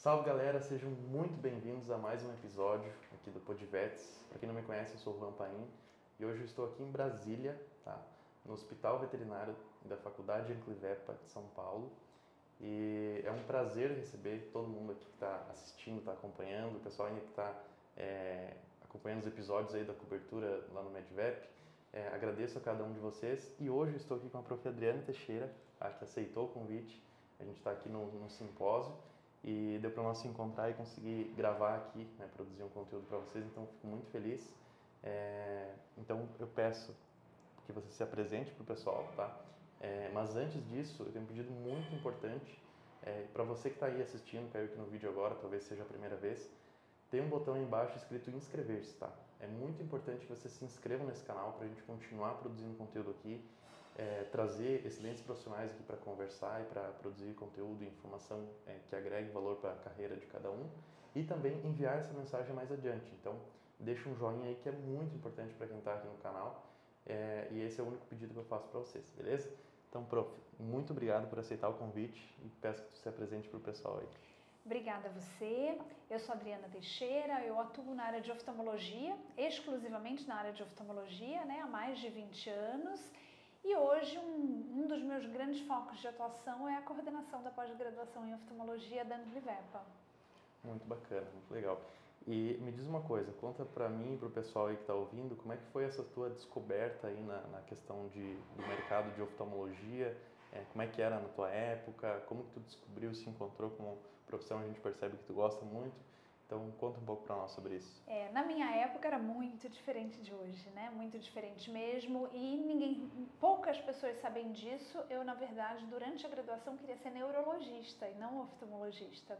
Salve galera, sejam muito bem-vindos a mais um episódio aqui do Podvets. Para quem não me conhece, eu sou o Juan Paim e hoje eu estou aqui em Brasília, tá? No Hospital Veterinário da Faculdade Anclivepa de São Paulo. E é um prazer receber todo mundo aqui que está assistindo, está acompanhando, o pessoal ainda que está acompanhando os episódios aí da cobertura lá no MedVep. Agradeço a cada um de vocês e hoje eu estou aqui com a prof. Adriana Teixeira, tá? Que aceitou o convite. A gente está aqui num simpósio. E deu para nós se encontrar e conseguir gravar aqui, né, produzir um conteúdo para vocês, então fico muito feliz. Então eu peço que você se apresente para o pessoal, tá? Mas antes disso, eu tenho um pedido muito importante para você que está aí assistindo, caiu aqui no vídeo agora, talvez seja a primeira vez, tem um botão aí embaixo escrito inscrever-se, tá? É muito importante que você se inscreva nesse canal para a gente continuar produzindo conteúdo aqui, trazer excelentes profissionais aqui para conversar e para produzir conteúdo e informação que agregue valor para a carreira de cada um e também enviar essa mensagem mais adiante. Então, deixa um joinha aí que é muito importante para quem está aqui no canal e esse é o único pedido que eu faço para vocês, beleza? Então, prof, muito obrigado por aceitar o convite e peço que tu se apresente para o pessoal aí. Obrigada a você. Eu sou Adriana Teixeira, eu atuo na área de oftalmologia, exclusivamente na área de oftalmologia, né, há mais de 20 anos. E hoje um dos meus grandes focos de atuação é a coordenação da pós-graduação em oftalmologia da Anclivepa. Muito bacana, muito legal. E me diz uma coisa, conta para mim e para o pessoal aí que está ouvindo, como é que foi essa tua descoberta aí na questão do mercado de oftalmologia, como é que era na tua época, como que tu descobriu, se encontrou com profissão, a gente percebe que tu gosta muito. Então, conta um pouco para nós sobre isso. Na minha época era muito diferente de hoje, né? Muito diferente mesmo e poucas pessoas sabem disso. Eu, na verdade, durante a graduação queria ser neurologista e não oftalmologista.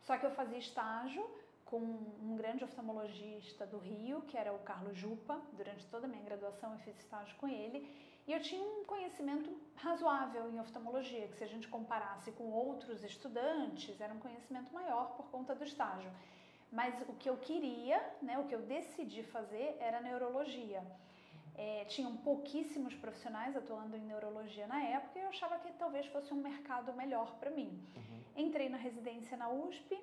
Só que eu fazia estágio com um grande oftalmologista do Rio, que era o Carlos Jupa. Durante toda a minha graduação eu fiz estágio com ele e eu tinha um conhecimento razoável em oftalmologia, que se a gente comparasse com outros estudantes, era um conhecimento maior por conta do estágio. Mas o que eu queria, né, o que eu decidi fazer era neurologia. Tinham pouquíssimos profissionais atuando em neurologia na época e eu achava que talvez fosse um mercado melhor para mim. Entrei na residência na USP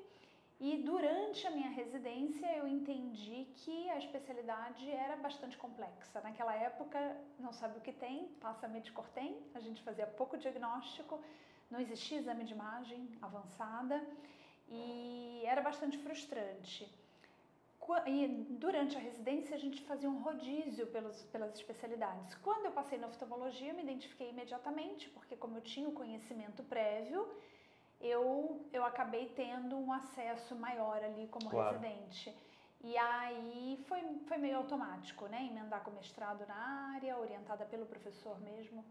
e durante a minha residência eu entendi que a especialidade era bastante complexa. Naquela época, não sabe o que tem, passa Medicortem, a gente fazia pouco diagnóstico, não existia exame de imagem avançada. E era bastante frustrante. E durante a residência a gente fazia um rodízio pelas especialidades. Quando eu passei na oftalmologia eu me identifiquei imediatamente, porque como eu tinha o conhecimento prévio, eu acabei tendo um acesso maior ali como residente. E aí foi meio automático, né? Emendar com mestrado na área, orientada pelo professor mesmo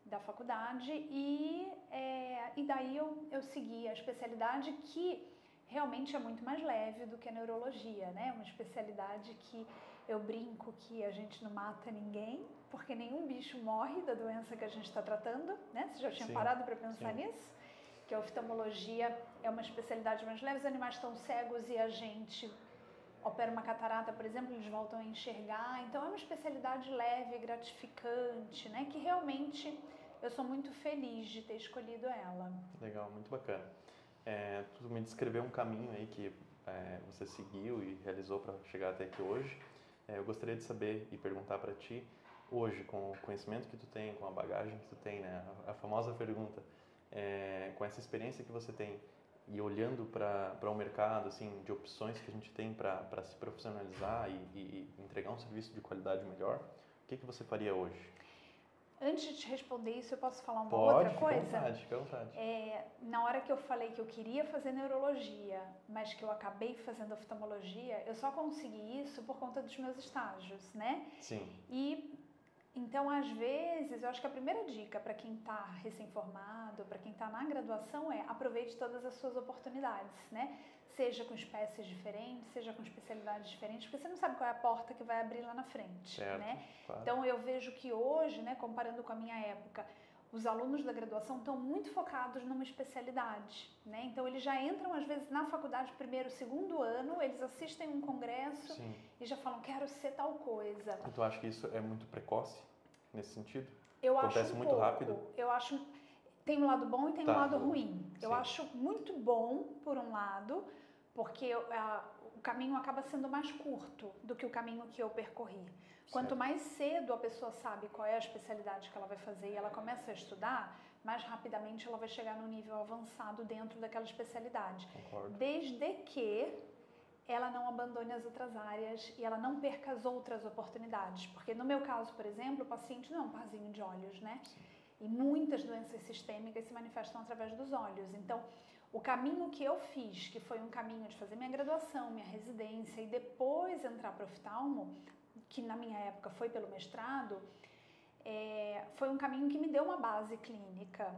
da faculdade e daí eu segui a especialidade que realmente é muito mais leve do que a neurologia, né? Uma especialidade que eu brinco que a gente não mata ninguém, porque nenhum bicho morre da doença que a gente está tratando, né? Você já tinha parado para pensar nisso? Que a oftalmologia é uma especialidade mais leve, os animais estão cegos e a gente opera uma catarata, por exemplo, eles voltam a enxergar. Então é uma especialidade leve, gratificante, né? Que realmente eu sou muito feliz de ter escolhido ela. Legal, muito bacana. Tu me descreveu um caminho aí que você seguiu e realizou para chegar até aqui hoje. Eu gostaria de saber e perguntar para ti, hoje, com o conhecimento que tu tem, com a bagagem que tu tem, né? A famosa pergunta, com essa experiência que você tem e olhando para um mercado assim, de opções que a gente tem para se profissionalizar e entregar um serviço de qualidade melhor, o que você faria hoje? Antes de te responder isso, eu posso falar outra coisa? Fica à vontade. Na hora que eu falei que eu queria fazer neurologia, mas que eu acabei fazendo oftalmologia, eu só consegui isso por conta dos meus estágios, né? Sim. Então, às vezes, eu acho que a primeira dica para quem está recém-formado, para quem está na graduação é aproveite todas as suas oportunidades, né? Seja com espécies diferentes, seja com especialidades diferentes, porque você não sabe qual é a porta que vai abrir lá na frente, né? Claro. Então, eu vejo que hoje, né, comparando com a minha época, os alunos da graduação estão muito focados numa especialidade, né? Então, eles já entram, às vezes, na faculdade, primeiro, segundo ano, eles assistem um congresso e já falam, quero ser tal coisa. E tu acha que isso é muito precoce, nesse sentido? Eu Acontece acho muito rápido? Eu acho... tem um lado bom e tem um lado ruim. Eu Sim. acho muito bom, por um lado, porque o caminho acaba sendo mais curto do que o caminho que eu percorri. Quanto mais cedo a pessoa sabe qual é a especialidade que ela vai fazer e ela começa a estudar, mais rapidamente ela vai chegar no nível avançado dentro daquela especialidade. Concordo. Desde que ela não abandone as outras áreas e ela não perca as outras oportunidades. Porque no meu caso, por exemplo, o paciente não é um parzinho de olhos, né? Sim. E muitas doenças sistêmicas se manifestam através dos olhos. Então, o caminho que eu fiz, que foi um caminho de fazer minha graduação, minha residência e depois entrar para o oftalmo, que na minha época foi pelo mestrado, foi um caminho que me deu uma base clínica.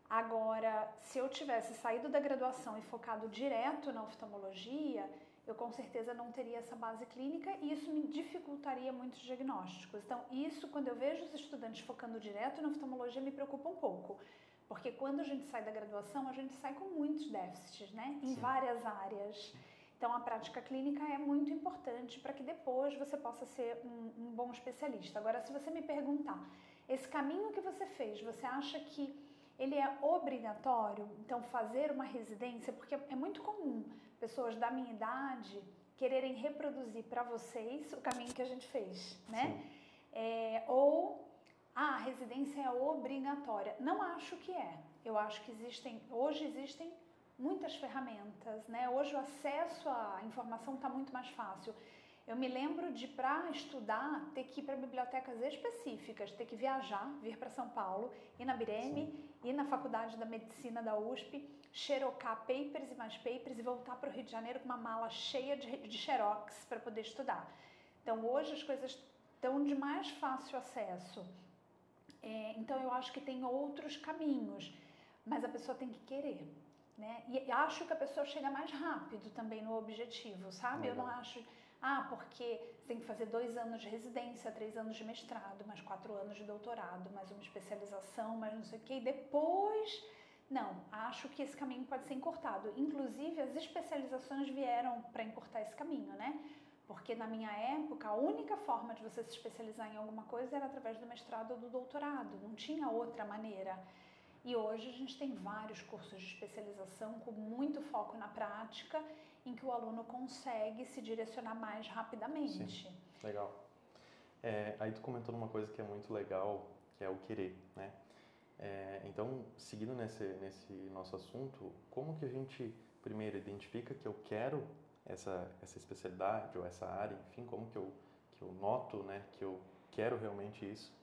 Agora, se eu tivesse saído da graduação e focado direto na oftalmologia, eu com certeza não teria essa base clínica e isso me dificultaria muitos diagnósticos. Então, isso, quando eu vejo os estudantes focando direto na oftalmologia, me preocupa um pouco. Porque quando a gente sai da graduação, a gente sai com muitos déficits, né? Em várias áreas. Então, a prática clínica é muito importante para que depois você possa ser um bom especialista. Agora, se você me perguntar, esse caminho que você fez, você acha que ele é obrigatório? Então, fazer uma residência, porque é muito comum pessoas da minha idade quererem reproduzir para vocês o caminho que a gente fez, né? A residência é obrigatória. Não acho que é. Eu acho que hoje existem muitas ferramentas, né? Hoje o acesso à informação está muito mais fácil. Eu me lembro de, para estudar, ter que ir para bibliotecas específicas, ter que viajar, vir para São Paulo, ir na Bireme, ir na Faculdade da Medicina da USP, xerocar papers e mais papers e voltar para o Rio de Janeiro com uma mala cheia de xerox para poder estudar. Então, hoje as coisas estão de mais fácil acesso. Então, eu acho que tem outros caminhos, mas a pessoa tem que querer, né? E acho que a pessoa chega mais rápido também no objetivo, sabe? Eu não acho... porque você tem que fazer 2 anos de residência, 3 anos de mestrado, mais 4 anos de doutorado, mais uma especialização, mais não sei o quê, e depois... Não, acho que esse caminho pode ser encurtado. Inclusive, as especializações vieram para encurtar esse caminho, né? Porque na minha época, a única forma de você se especializar em alguma coisa era através do mestrado ou do doutorado, não tinha outra maneira. E hoje a gente tem vários cursos de especialização com muito foco na prática, em que o aluno consegue se direcionar mais rapidamente. Sim, legal. Aí tu comentou uma coisa que é muito legal, que é o querer, né? Então, seguindo nesse nosso assunto, como que a gente primeiro identifica que eu quero essa especialidade ou essa área, enfim, como que eu noto, né, que eu quero realmente isso?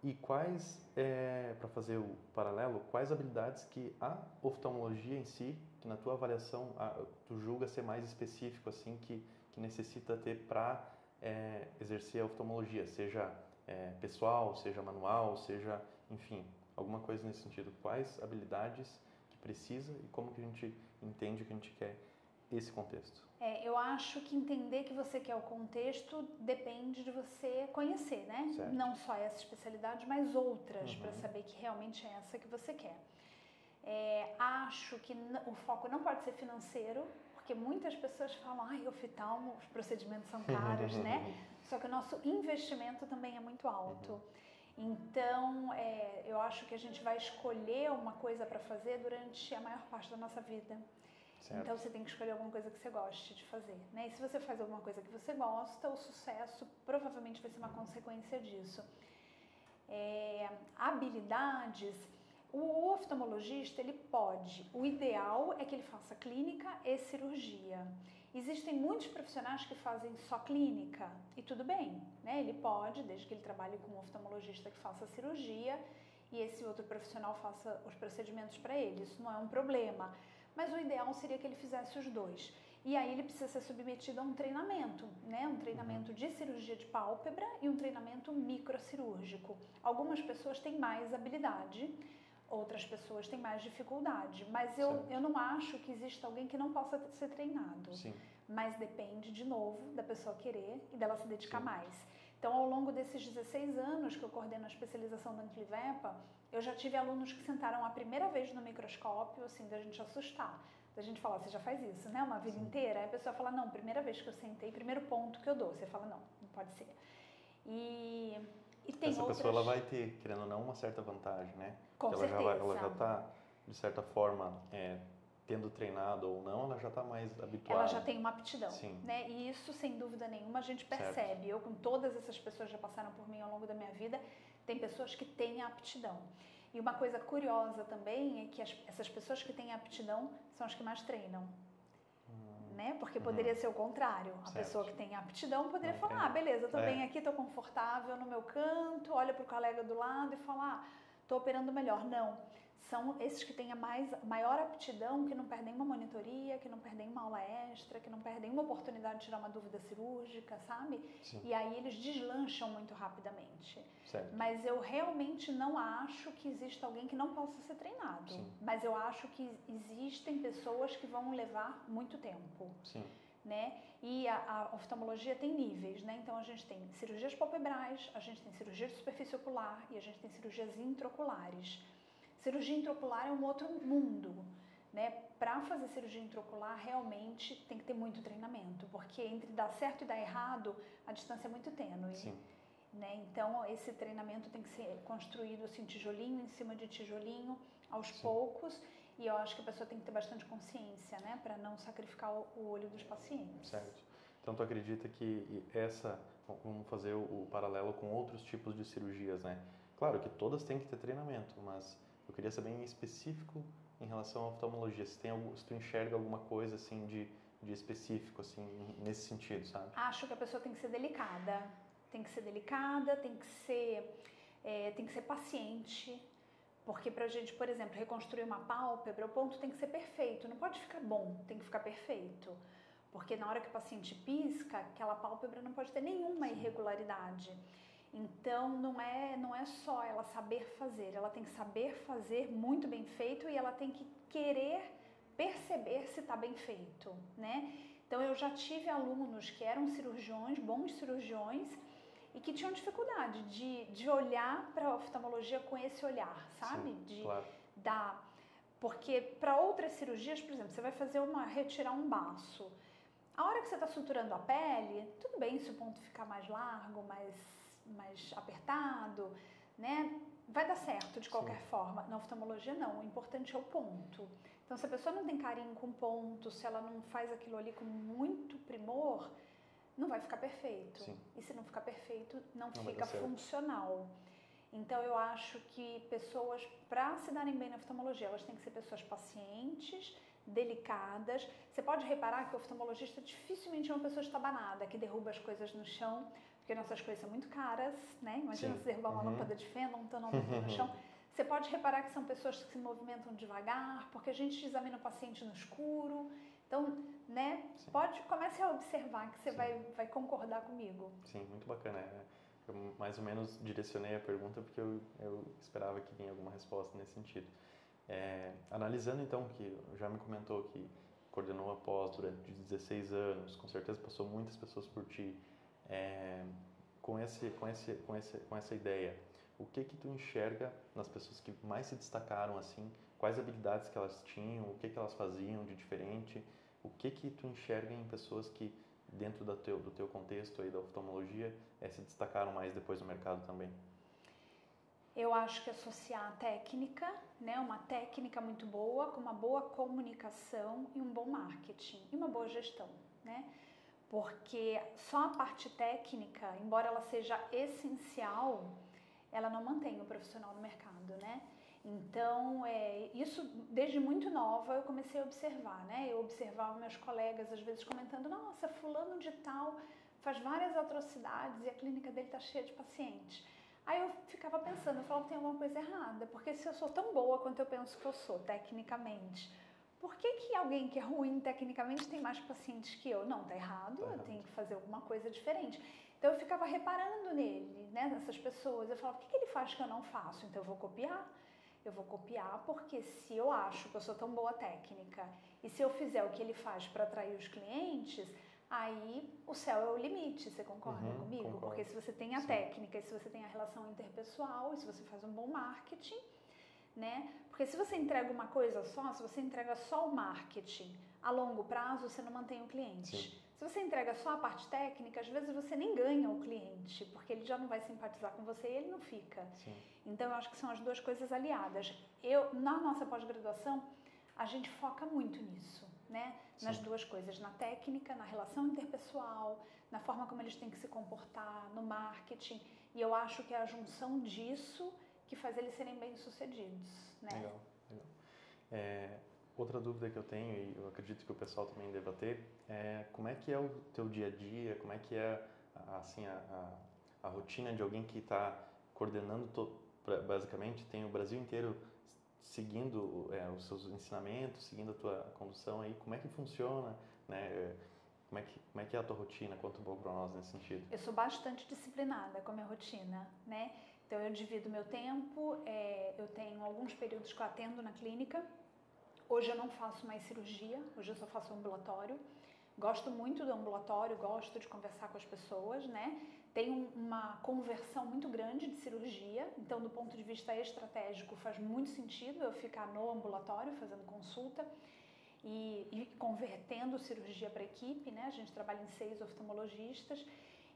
E quais, para fazer o paralelo, quais habilidades que a oftalmologia em si, que na tua avaliação tu julga ser mais específico, assim, que necessita ter para exercer a oftalmologia, seja pessoal, seja manual, seja, enfim, alguma coisa nesse sentido. Quais habilidades que precisa e como que a gente entende que a gente quer esse contexto? Eu acho que entender que você quer o contexto depende de você conhecer, né? Certo. Não só essa especialidade, mas outras, para saber que realmente é essa que você quer. Acho que o foco não pode ser financeiro, porque muitas pessoas falam, oftalmo, os procedimentos são caros, né? Só que o nosso investimento também é muito alto. Então, eu acho que a gente vai escolher uma coisa para fazer durante a maior parte da nossa vida. Certo. Então, você tem que escolher alguma coisa que você goste de fazer, né? E se você faz alguma coisa que você gosta, o sucesso provavelmente vai ser uma consequência disso. Habilidades, o oftalmologista, ele pode, o ideal é que ele faça clínica e cirurgia. Existem muitos profissionais que fazem só clínica e tudo bem, né? Ele pode, desde que ele trabalhe com um oftalmologista que faça cirurgia e esse outro profissional faça os procedimentos para ele, isso não é um problema. Mas o ideal seria que ele fizesse os dois. E aí ele precisa ser submetido a um treinamento, né? Um treinamento de cirurgia de pálpebra e um treinamento microcirúrgico. Algumas pessoas têm mais habilidade, outras pessoas têm mais dificuldade. Mas eu não acho que exista alguém que não possa ser treinado. Sim. Mas depende, de novo, da pessoa querer e dela se dedicar mais. Então, ao longo desses 16 anos que eu coordeno a especialização da Anclivepa, eu já tive alunos que sentaram a primeira vez no microscópio, assim, da gente assustar. Da gente falar, você já faz isso, né? Uma vida inteira. Aí a pessoa fala, não, primeira vez que eu sentei, primeiro ponto que eu dou. Você fala, não pode ser. E E tem essa outras... pessoa ela vai ter, querendo ou não, uma certa vantagem, né? Com certeza. Ela já está, de certa forma, tendo treinado ou não, ela já está mais habituada. Ela já tem uma aptidão, Sim. né? E isso, sem dúvida nenhuma, a gente percebe. Certo. Eu, com todas essas pessoas que já passaram por mim ao longo da minha vida, tem pessoas que têm a aptidão. E uma coisa curiosa também é que essas pessoas que têm a aptidão são as que mais treinam. Né? Porque poderia ser o contrário. A pessoa que tem aptidão poderia falar, beleza, tô bem aqui, tô confortável no meu canto, olha pro colega do lado e fala, tô operando melhor. Não. São esses que têm a maior aptidão, que não perdem uma monitoria, que não perdem uma aula extra, que não perdem uma oportunidade de tirar uma dúvida cirúrgica, sabe? Sim. E aí eles deslancham muito rapidamente. Certo. Mas eu realmente não acho que exista alguém que não possa ser treinado. Sim. Mas eu acho que existem pessoas que vão levar muito tempo. Sim. Né? E a oftalmologia tem níveis, né? Então a gente tem cirurgias palpebrais, a gente tem cirurgia de superfície ocular e a gente tem cirurgias intraoculares. Cirurgia intraocular é um outro mundo, né? Para fazer cirurgia intraocular, realmente tem que ter muito treinamento, porque entre dar certo e dar errado, a distância é muito tênue. Sim. Né? Então, esse treinamento tem que ser construído assim, tijolinho em cima de tijolinho, aos poucos, e eu acho que a pessoa tem que ter bastante consciência, né? Para não sacrificar o olho dos pacientes. Certo. Então, tu acredita que vamos fazer o paralelo com outros tipos de cirurgias, né? Claro que todas têm que ter treinamento, mas eu queria saber em específico em relação à oftalmologia, se tu enxerga alguma coisa assim de específico assim nesse sentido, sabe? Acho que a pessoa tem que ser delicada, tem que ser paciente, porque pra gente, por exemplo, reconstruir uma pálpebra, o ponto tem que ser perfeito, não pode ficar bom, tem que ficar perfeito, porque na hora que o paciente pisca, aquela pálpebra não pode ter nenhuma irregularidade. Então, não é só ela saber fazer, ela tem que saber fazer muito bem feito e ela tem que querer perceber se está bem feito, né? Então, eu já tive alunos que eram cirurgiões, bons cirurgiões, e que tinham dificuldade de olhar para a oftalmologia com esse olhar, sabe? Sim, claro. Porque para outras cirurgias, por exemplo, você vai retirar um baço. A hora que você está suturando a pele, tudo bem se o ponto ficar mais largo, mais apertado, né? Vai dar certo de qualquer forma. Na oftalmologia não, o importante é o ponto. Então, se a pessoa não tem carinho com ponto, se ela não faz aquilo ali com muito primor, não vai ficar perfeito. Sim. E se não ficar perfeito, não fica funcional. Então, eu acho que pessoas, para se darem bem na oftalmologia, elas têm que ser pessoas pacientes, delicadas. Você pode reparar que o oftalmologista dificilmente é uma pessoa estabanada, que derruba as coisas no chão, porque nossas coisas são muito caras, né? Imagina você derrubar uma lâmpada de fenda, um tanômetro no chão. Você pode reparar que são pessoas que se movimentam devagar, porque a gente examina o paciente no escuro. Então, né? Comece a observar que você vai concordar comigo. Sim, muito bacana. Eu mais ou menos direcionei a pergunta porque eu esperava que vinha alguma resposta nesse sentido. Analisando então que já me comentou que coordenou a pós durante 16 anos, com certeza passou muitas pessoas por ti. Com essa ideia, o que tu enxerga nas pessoas que mais se destacaram assim? Quais habilidades que elas tinham? O que elas faziam de diferente? O que tu enxerga em pessoas que dentro do teu contexto aí da oftalmologia se destacaram mais depois no mercado também? Eu acho que associar a técnica, né, uma técnica muito boa, com uma boa comunicação e um bom marketing e uma boa gestão, né? Porque só a parte técnica, embora ela seja essencial, ela não mantém o profissional no mercado, né? Então, isso desde muito nova eu comecei a observar, né? Eu observava meus colegas às vezes comentando, nossa, fulano de tal faz várias atrocidades e a clínica dele tá cheia de pacientes. Aí eu ficava pensando, eu falava, tem alguma coisa errada, porque se eu sou tão boa quanto eu penso que eu sou, tecnicamente, por que alguém que é ruim tecnicamente tem mais pacientes que eu? Não, tá errado, eu tenho que fazer alguma coisa diferente. Então eu ficava reparando nele, né, nessas pessoas, eu falava, o que ele faz que eu não faço? Então eu vou copiar. Eu vou copiar porque se eu acho que eu sou tão boa técnica e se eu fizer o que ele faz para atrair os clientes, aí o céu é o limite, você concorda comigo? Concordo. Porque se você tem a técnica, e se você tem a relação interpessoal, e se você faz um bom marketing, né? Porque se você entrega uma coisa só, se você entrega só o marketing, a longo prazo você não mantém o cliente. Sim. Se você entrega só a parte técnica, às vezes você nem ganha o cliente, porque ele já não vai simpatizar com você e ele não fica. Sim. Então, eu acho que são as duas coisas aliadas. Na nossa pós-graduação, a gente foca muito nisso, né? Sim. Nas duas coisas, na técnica, na relação interpessoal, na forma como eles têm que se comportar, no marketing. E eu acho que é a junção disso que faz eles serem bem-sucedidos, né? Legal, legal. Outra dúvida que eu tenho, e eu acredito que o pessoal também deva ter, é como é que é o teu dia a dia, como é que é assim, a rotina de alguém que está coordenando, basicamente, tem o Brasil inteiro seguindo os seus ensinamentos, seguindo a tua condução aí, como é que funciona, né? Como é que é a tua rotina? Conta um pouco para nós nesse sentido. Eu sou bastante disciplinada com a minha rotina, né? Então, eu divido meu tempo, eu tenho alguns períodos que eu atendo na clínica. Hoje eu não faço mais cirurgia, hoje eu só faço ambulatório. Gosto muito do ambulatório, gosto de conversar com as pessoas, né? Tenho uma conversão muito grande de cirurgia, então do ponto de vista estratégico faz muito sentido eu ficar no ambulatório fazendo consulta e convertendo cirurgia para equipe, né? A gente trabalha em 6 oftalmologistas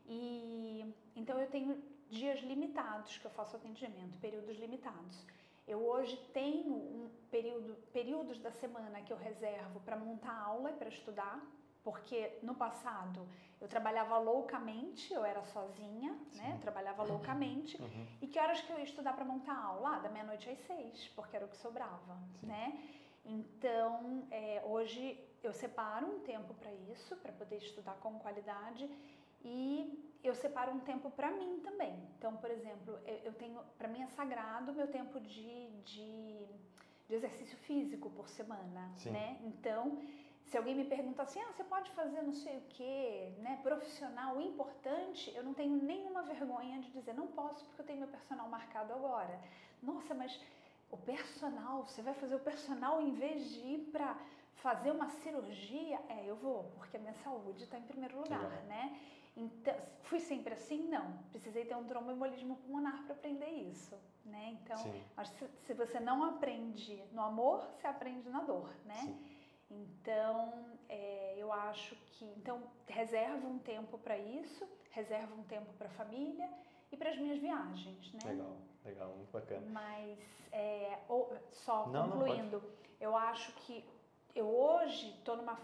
e então eu tenho dias limitados que eu faço atendimento, períodos limitados. Eu hoje tenho períodos da semana que eu reservo para montar aula e para estudar, porque no passado eu trabalhava loucamente, eu era sozinha, né? Eu trabalhava loucamente. E que horas que eu ia estudar para montar aula? Da meia-noite às 6, porque era o que sobrava, né? Então, hoje eu separo um tempo para isso, para poder estudar com qualidade e eu separo um tempo para mim também. Então, por exemplo, para mim é sagrado o meu tempo de exercício físico por semana, né? Então, se alguém me pergunta assim, você pode fazer não sei o quê, né, profissional, importante, eu não tenho nenhuma vergonha de dizer, não posso porque eu tenho meu personal marcado agora. Nossa, mas o personal, você vai fazer o personal em vez de ir para fazer uma cirurgia? Eu vou, porque a minha saúde está em primeiro lugar, né? Então, fui sempre assim? Não. Precisei ter um tromboembolismo pulmonar para aprender isso, né? Então, acho que se você não aprende no amor, você aprende na dor, né? Sim. Então, eu acho que... Então, reservo um tempo para isso, reservo um tempo para a família e para as minhas viagens, né? Legal, legal, muito bacana. Mas, só concluindo, eu acho que eu hoje estou numa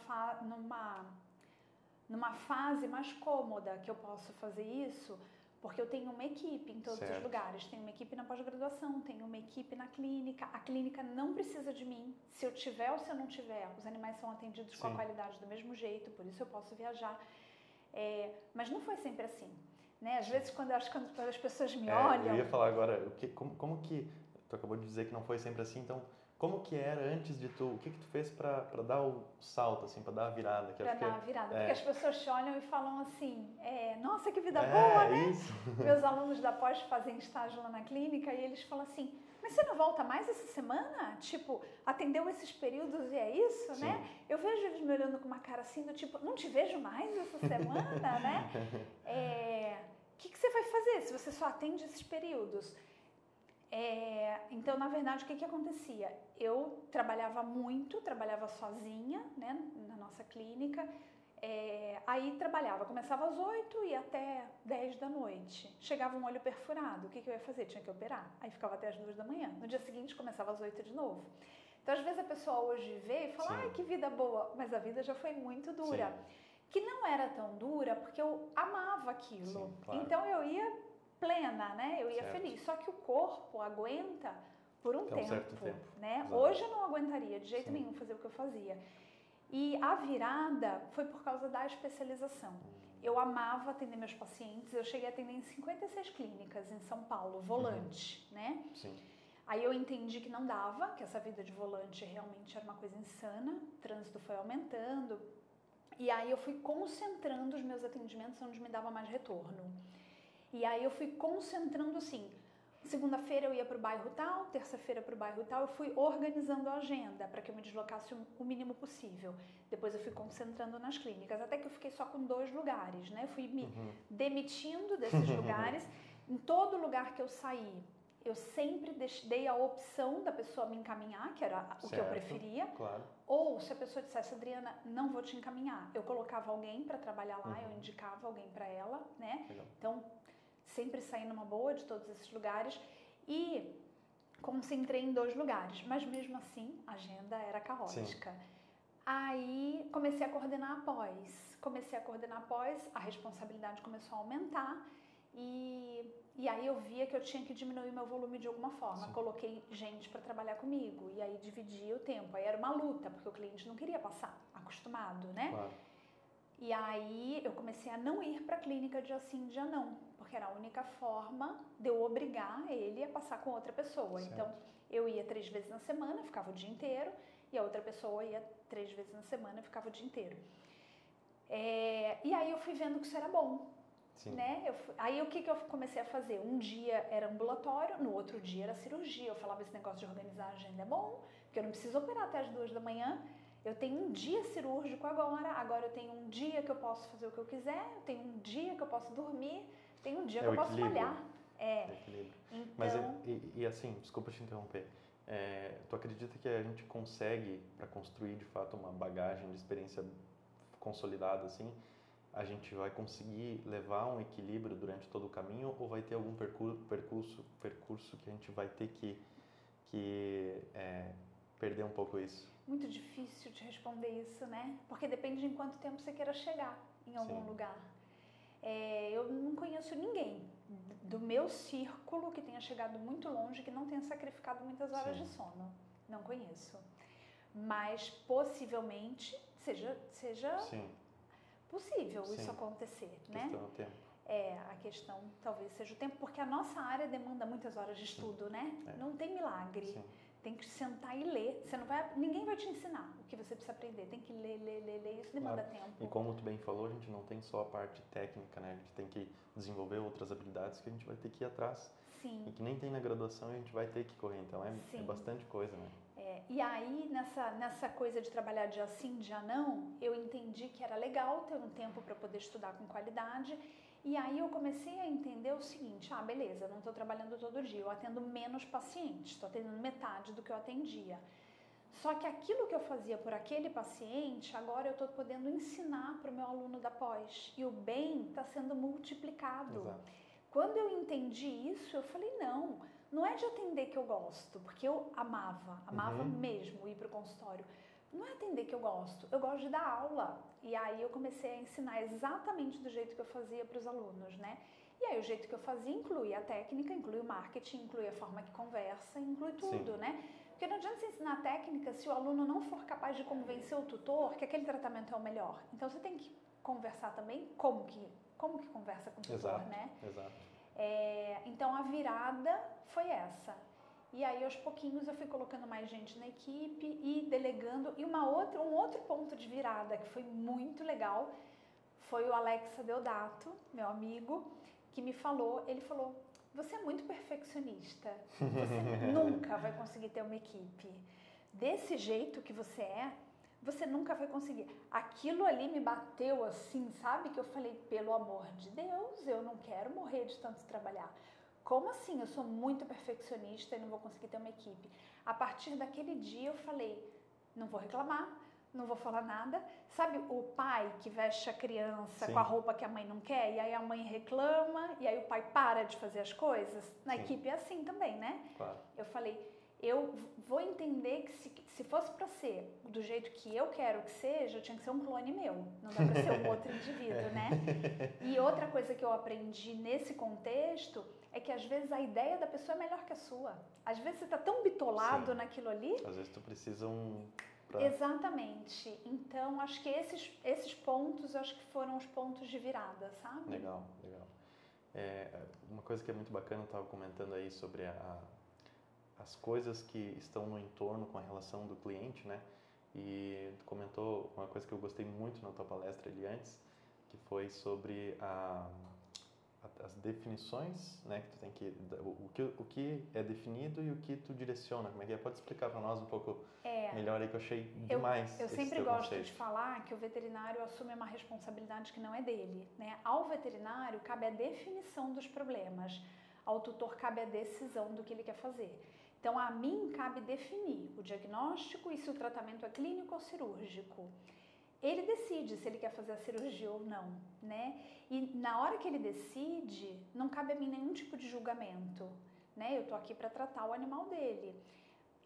fase mais cômoda que eu posso fazer isso, porque eu tenho uma equipe em todos os lugares. Tenho uma equipe na pós-graduação, tenho uma equipe na clínica. A clínica não precisa de mim. Se eu tiver ou se eu não tiver, os animais são atendidos com a qualidade do mesmo jeito, por isso eu posso viajar. Mas não foi sempre assim, né? Às vezes, quando as pessoas me olham... Eu ia falar agora, como que... Tu acabou de dizer que não foi sempre assim, então... Como que era antes de tu? O que tu fez para dar o salto, assim, para dar a virada? Para dar a virada, porque as pessoas te olham e falam assim, nossa, que vida boa, né? Isso. Meus alunos da pós fazem estágio lá na clínica e eles falam assim, mas você não volta mais essa semana? Tipo, atendeu esses períodos e é isso, né? Eu vejo eles me olhando com uma cara assim, do tipo, não te vejo mais essa semana, né? O que você vai fazer se você só atende esses períodos? Então, na verdade, o que acontecia? Eu trabalhava muito, trabalhava sozinha, né, na nossa clínica, aí começava às 8 e até 10 da noite. Chegava um olho perfurado, o que eu ia fazer? Tinha que operar. Aí ficava até as 2 da manhã. No dia seguinte, começava às 8 de novo. Então, às vezes a pessoa hoje vê e fala, ai, que vida boa, mas a vida já foi muito dura. Que não era tão dura porque eu amava aquilo. Então, eu ia plena, né? Eu ia feliz. Só que o corpo aguenta por um certo tempo, né? Exato. Hoje eu não aguentaria de jeito nenhum fazer o que eu fazia. E a virada foi por causa da especialização. Eu amava atender meus pacientes. Eu cheguei a atender em 56 clínicas em São Paulo, volante, né? Sim. Aí eu entendi que não dava, que essa vida de volante realmente era uma coisa insana. O trânsito foi aumentando. E aí eu fui concentrando os meus atendimentos onde me dava mais retorno. E aí eu fui concentrando assim, segunda-feira eu ia para o bairro tal, terça-feira para o bairro tal, eu fui organizando a agenda para que eu me deslocasse o mínimo possível. Depois eu fui concentrando nas clínicas, até que eu fiquei só com 2 lugares, né? Eu fui me demitindo desses lugares. Em todo lugar que eu saí, eu sempre dei a opção da pessoa me encaminhar, que era o que eu preferia. Claro. Ou se a pessoa dissesse, Adriana, não vou te encaminhar, eu colocava alguém para trabalhar lá, eu indicava alguém para ela, né? Legal. Então, sempre saí numa boa de todos esses lugares e concentrei em 2 lugares, mas mesmo assim a agenda era caótica. Sim. Aí comecei a coordenar após, a responsabilidade começou a aumentar e aí eu via que eu tinha que diminuir meu volume de alguma forma. Sim. Coloquei gente para trabalhar comigo e aí dividia o tempo. Aí era uma luta, porque o cliente não queria passar, acostumado, né? Claro. E aí eu comecei a não ir para a clínica dia sim, dia não, porque era a única forma de eu obrigar ele a passar com outra pessoa. Certo. Então eu ia 3 vezes na semana, ficava o dia inteiro, e a outra pessoa ia 3 vezes na semana, ficava o dia inteiro. E aí eu fui vendo que isso era bom. Sim. Né? Aí o que eu comecei a fazer? Um dia era ambulatório, no outro dia era cirurgia. Eu falava, esse negócio de organizar a agenda é bom, porque eu não preciso operar até as 2 da manhã. Eu tenho um dia cirúrgico agora eu tenho um dia que eu posso fazer o que eu quiser, eu tenho um dia que eu posso dormir, tenho um dia que eu posso falhar. Equilíbrio. Então... Mas assim, desculpa te interromper, tu acredita que a gente consegue, para construir de fato uma bagagem de experiência consolidada assim, a gente vai conseguir levar um equilíbrio durante todo o caminho ou vai ter algum percurso que a gente vai ter que perder um pouco isso? Muito difícil de responder isso, né? Porque depende de em quanto tempo você queira chegar em algum Sim. lugar. Eu não conheço ninguém do meu círculo que tenha chegado muito longe, que não tenha sacrificado muitas horas Sim. de sono. Não conheço. Mas possivelmente seja Sim. possível Sim. isso acontecer, né? A questão do tempo. A questão talvez seja o tempo, porque a nossa área demanda muitas horas de estudo, né? Não tem milagre. Sim. Tem que sentar e ler. Ninguém vai te ensinar o que você precisa aprender. Tem que ler. Isso demanda tempo. E como tu bem falou, a gente não tem só a parte técnica, né? A gente tem que desenvolver outras habilidades que a gente vai ter que ir atrás. Sim. E que nem tem na graduação e a gente vai ter que correr. Então é bastante coisa, né? E aí, nessa coisa de trabalhar dia sim, dia não, eu entendi que era legal ter um tempo para poder estudar com qualidade. E aí eu comecei a entender o seguinte, beleza, não estou trabalhando todo dia, eu atendo menos pacientes, estou atendendo metade do que eu atendia. Só que aquilo que eu fazia por aquele paciente, agora eu estou podendo ensinar para o meu aluno da pós. E o bem está sendo multiplicado. Exato. Quando eu entendi isso, eu falei, não é de atender que eu gosto, porque eu amava mesmo ir para o consultório. Não é atender que eu gosto de dar aula. E aí eu comecei a ensinar exatamente do jeito que eu fazia para os alunos, né? E aí o jeito que eu fazia inclui a técnica, inclui o marketing, inclui a forma que conversa, inclui tudo, Sim. né? Porque não adianta você ensinar a técnica se o aluno não for capaz de convencer o tutor que aquele tratamento é o melhor. Então você tem que conversar também como que conversa com o tutor, Exato, né? Exato. Então a virada foi essa. E aí, aos pouquinhos, eu fui colocando mais gente na equipe e delegando. E um outro ponto de virada que foi muito legal foi o Alexa Deodato, meu amigo, que me falou, ele falou, você é muito perfeccionista, você nunca vai conseguir ter uma equipe. Desse jeito que você nunca vai conseguir. Aquilo ali me bateu assim, sabe? Que eu falei, pelo amor de Deus, eu não quero morrer de tanto trabalhar. Como assim? Eu sou muito perfeccionista e não vou conseguir ter uma equipe. A partir daquele dia eu falei, não vou reclamar, não vou falar nada. Sabe o pai que veste a criança Sim. com a roupa que a mãe não quer? E aí a mãe reclama e aí o pai para de fazer as coisas? Na Sim. equipe é assim também, né? Claro. Eu falei, eu vou entender que se fosse para ser do jeito que eu quero que seja, tinha que ser um clone meu. Não dá para ser um outro indivíduo, né? E outra coisa que eu aprendi nesse contexto é que às vezes a ideia da pessoa é melhor que a sua. Às vezes você está tão bitolado Sim. naquilo ali. Às vezes tu precisa Exatamente. Então, acho que esses pontos, acho que foram os pontos de virada, sabe? Legal. Uma coisa que é muito bacana, eu estava comentando aí sobre as coisas que estão no entorno com a relação do cliente, né? E tu comentou uma coisa que eu gostei muito na tua palestra ali antes, que foi sobre as definições, né? Que tu tem o que é definido e o que tu direciona. Como é que é? Pode explicar para nós um pouco melhor aí, que eu achei demais. Eu sempre gosto de falar que o veterinário assume uma responsabilidade que não é dele, né? Ao veterinário cabe a definição dos problemas. ao tutor cabe a decisão do que ele quer fazer. Então, a mim cabe definir o diagnóstico e se o tratamento é clínico ou cirúrgico. Ele decide se ele quer fazer a cirurgia ou não, né? E na hora que ele decide, não cabe a mim nenhum tipo de julgamento, né? Eu tô aqui para tratar o animal dele.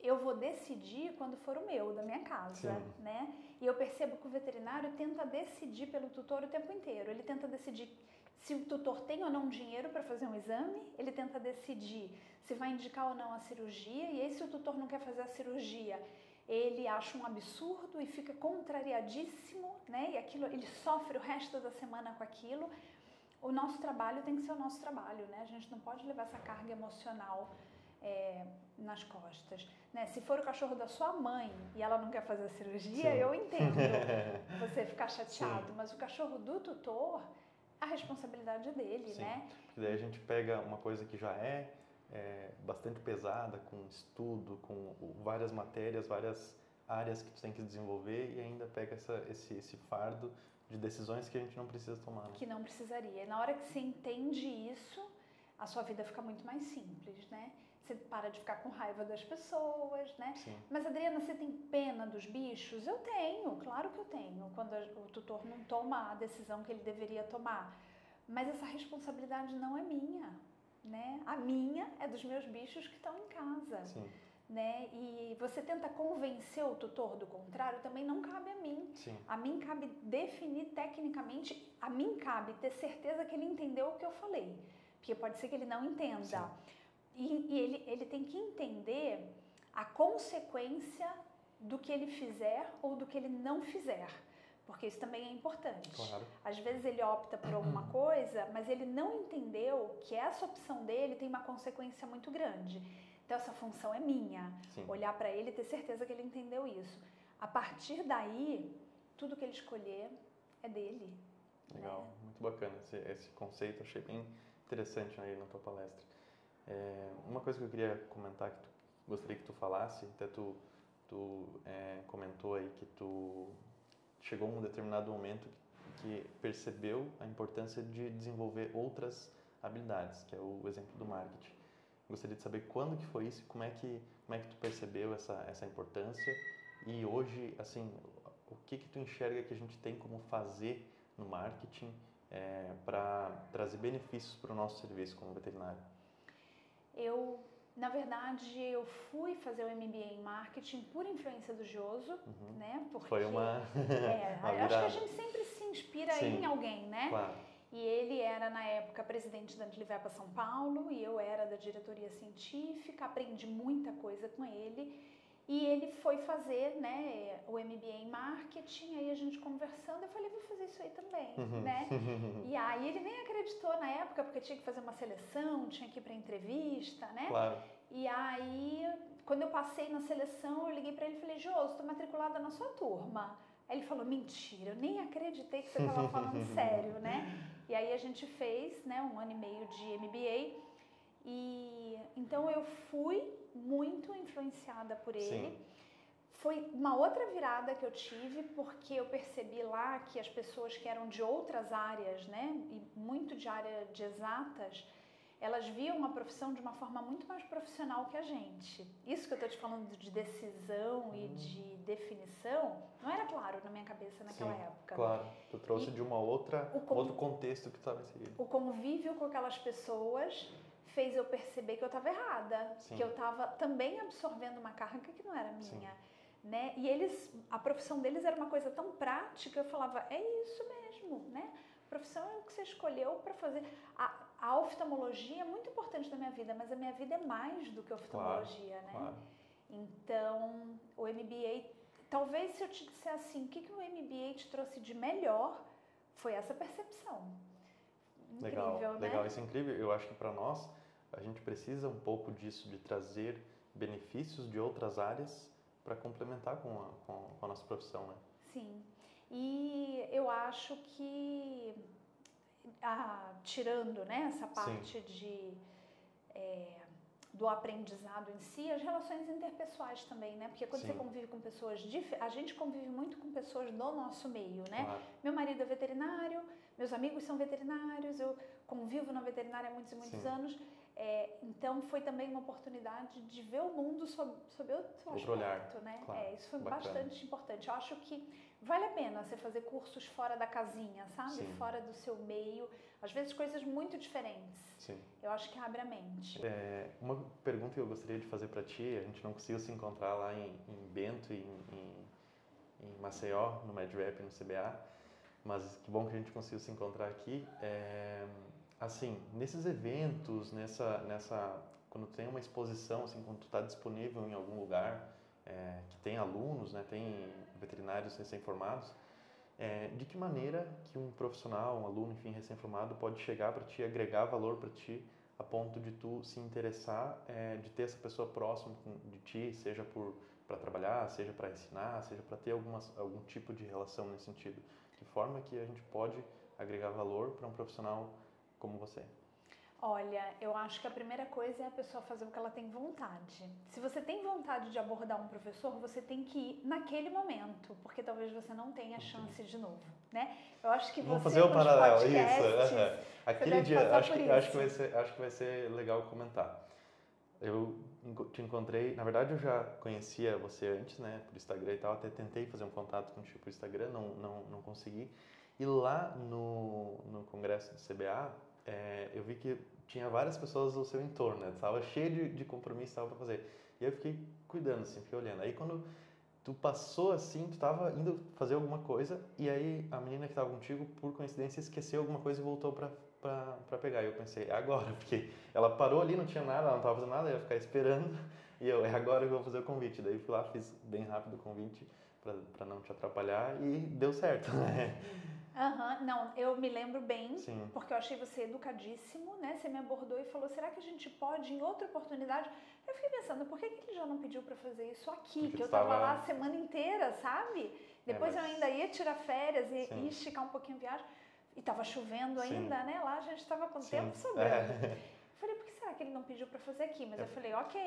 Eu vou decidir quando for o meu, da minha casa, né? E eu percebo que o veterinário tenta decidir pelo tutor o tempo inteiro. Ele tenta decidir se o tutor tem ou não dinheiro para fazer um exame, ele tenta decidir se vai indicar ou não a cirurgia, e aí se o tutor não quer fazer a cirurgia, ele acha um absurdo e fica contrariadíssimo, né? E aquilo, ele sofre o resto da semana com aquilo. O nosso trabalho tem que ser o nosso trabalho, né? A gente não pode levar essa carga emocional nas costas, né? Se for o cachorro da sua mãe e ela não quer fazer a cirurgia, eu entendo você ficar chateado, mas o cachorro do tutor, a responsabilidade é dele, né? Porque daí a gente pega uma coisa que já é bastante pesada, com estudo, com várias matérias, várias áreas que tu tem que desenvolver, e ainda pega esse fardo de decisões que a gente não precisa tomar, né? Que não precisaria. E na hora que você entende isso, a sua vida fica muito mais simples, né? Você para de ficar com raiva das pessoas, né? Sim. Mas, Adriana, você tem pena dos bichos? Eu tenho, claro que eu tenho, quando o tutor não toma a decisão que ele deveria tomar. Mas essa responsabilidade não é minha, né? A minha é dos meus bichos que estão em casa. Sim. Né? E você tenta convencer o tutor do contrário, também não cabe a mim. Sim. A mim cabe definir tecnicamente, a mim cabe ter certeza que ele entendeu o que eu falei. Porque pode ser que ele não entenda. Sim. E ele tem que entender a consequência do que ele fizer ou do que ele não fizer. Porque isso também é importante. Claro. Às vezes ele opta por alguma coisa, mas ele não entendeu que essa opção dele tem uma consequência muito grande. Então essa função é minha. Sim. Olhar para ele e ter certeza que ele entendeu isso. A partir daí, tudo que ele escolher é dele. Legal, né? Muito bacana esse conceito, achei bem interessante aí na tua palestra. Uma coisa que eu queria comentar, que gostaria que tu falasse, até tu comentou aí que tu chegou a um determinado momento que percebeu a importância de desenvolver outras habilidades, que é o exemplo do marketing. Gostaria de saber quando que foi isso, como é que tu percebeu essa importância, e hoje, assim, o que tu enxerga que a gente tem como fazer no marketing para trazer benefícios para o nosso serviço como veterinário? Na verdade, eu fui fazer o MBA em marketing por influência do Joso, né? Porque foi uma acho que a gente sempre se inspira em alguém, né? Claro. E ele era, na época, presidente da Antilevepa São Paulo, e eu era da diretoria científica, aprendi muita coisa com ele. E ele foi fazer, né, o MBA em marketing, aí a gente conversando, eu falei, vou fazer isso aí também, né? E aí ele nem acreditou na época, porque tinha que fazer uma seleção, tinha que ir para entrevista, né? Claro. E aí, quando eu passei na seleção, eu liguei para ele e falei, Joso, estou matriculada na sua turma. Aí ele falou, mentira, eu nem acreditei que você estava falando sério, né? E aí a gente fez, né, 1 ano e meio de MBA, e então eu fui muito influenciada por ele. Sim. Foi uma outra virada que eu tive, porque eu percebi lá que as pessoas que eram de outras áreas, né, e muito de área de exatas, elas viam a profissão de uma forma muito mais profissional que a gente. Isso que eu estou te falando de decisão e de definição, não era claro na minha cabeça naquela época. Claro, tu trouxe de uma outro contexto que tu estava inserido. O convívio com aquelas pessoas fez eu perceber que eu estava errada, que eu estava também absorvendo uma carga que não era minha, né? E a profissão deles era uma coisa tão prática, eu falava, é isso mesmo, né? A profissão é o que você escolheu para fazer. A oftalmologia é muito importante na minha vida, mas a minha vida é mais do que oftalmologia, né? Claro. Então, o MBA, talvez se eu te disser assim, o que o MBA te trouxe de melhor, foi essa percepção. Incrível, né? Legal, isso é incrível. Eu acho que para nós, a gente precisa um pouco disso, de trazer benefícios de outras áreas para complementar com a nossa profissão, né? Sim, e eu acho que, tirando, né, essa parte do aprendizado em si, as relações interpessoais também, né? Porque quando você convive com pessoas a gente convive muito com pessoas do nosso meio, né? Claro. Meu marido é veterinário, meus amigos são veterinários, eu convivo na veterinária há muitos e muitos anos. Então foi também uma oportunidade de ver o mundo sob outro aspecto, olhar, né? Claro, Isso foi bacana. bastante importante. Eu acho que vale a pena você fazer cursos fora da casinha, sabe? Sim. Fora do seu meio, às vezes coisas muito diferentes. Sim. Eu acho que abre a mente. Uma pergunta que eu gostaria de fazer para ti, a gente não conseguiu se encontrar lá em Bento e em Maceió, no MedRap, no CBA, mas que bom que a gente conseguiu se encontrar aqui. Assim, nesses eventos, quando tem uma exposição, assim, quando tu está disponível em algum lugar, que tem alunos, né, tem veterinários recém-formados, de que maneira que um profissional, um aluno, enfim, recém-formado pode chegar para ti, agregar valor para ti, a ponto de tu se interessar, de ter essa pessoa próxima de ti, seja para trabalhar, seja para ensinar, seja para ter algum tipo de relação nesse sentido. De forma que a gente pode agregar valor para um profissional como você? Olha, eu acho que a primeira coisa é a pessoa fazer o que ela tem vontade. Se você tem vontade de abordar um professor, você tem que ir naquele momento, porque talvez você não tenha chance de novo, né? Eu acho que Vamos você fazer o paralelo, podcasts, isso. Aquele dia, acho que vai ser legal comentar. Eu te encontrei, na verdade eu já conhecia você antes, né, por Instagram e tal, até tentei fazer um contato contigo por Instagram, não consegui. E lá no congresso do CBA, eu vi que tinha várias pessoas ao seu entorno, né? Tava cheio de compromisso para fazer. E eu fiquei cuidando, assim, fiquei olhando. Aí quando tu passou assim, tu tava indo fazer alguma coisa e aí a menina que tava contigo, por coincidência, esqueceu alguma coisa e voltou pra pegar. E eu pensei, é agora, porque ela parou ali, não tinha nada, ela não tava fazendo nada, eu ia ficar esperando. E é agora que eu vou fazer o convite. Daí fui lá, fiz bem rápido o convite pra não te atrapalhar e deu certo, né? Não, eu me lembro bem, Sim. Porque eu achei você educadíssimo, né? Você me abordou e falou, será que a gente pode, em outra oportunidade? Eu fiquei pensando, por que ele já não pediu pra fazer isso aqui? Porque que eu tava lá a semana inteira, sabe? Depois eu ainda ia tirar férias e ia esticar um pouquinho a viagem. E tava chovendo ainda, né? Lá a gente tava com tempo sobrando. Falei, por que será que ele não pediu pra fazer aqui? Mas eu falei, ok.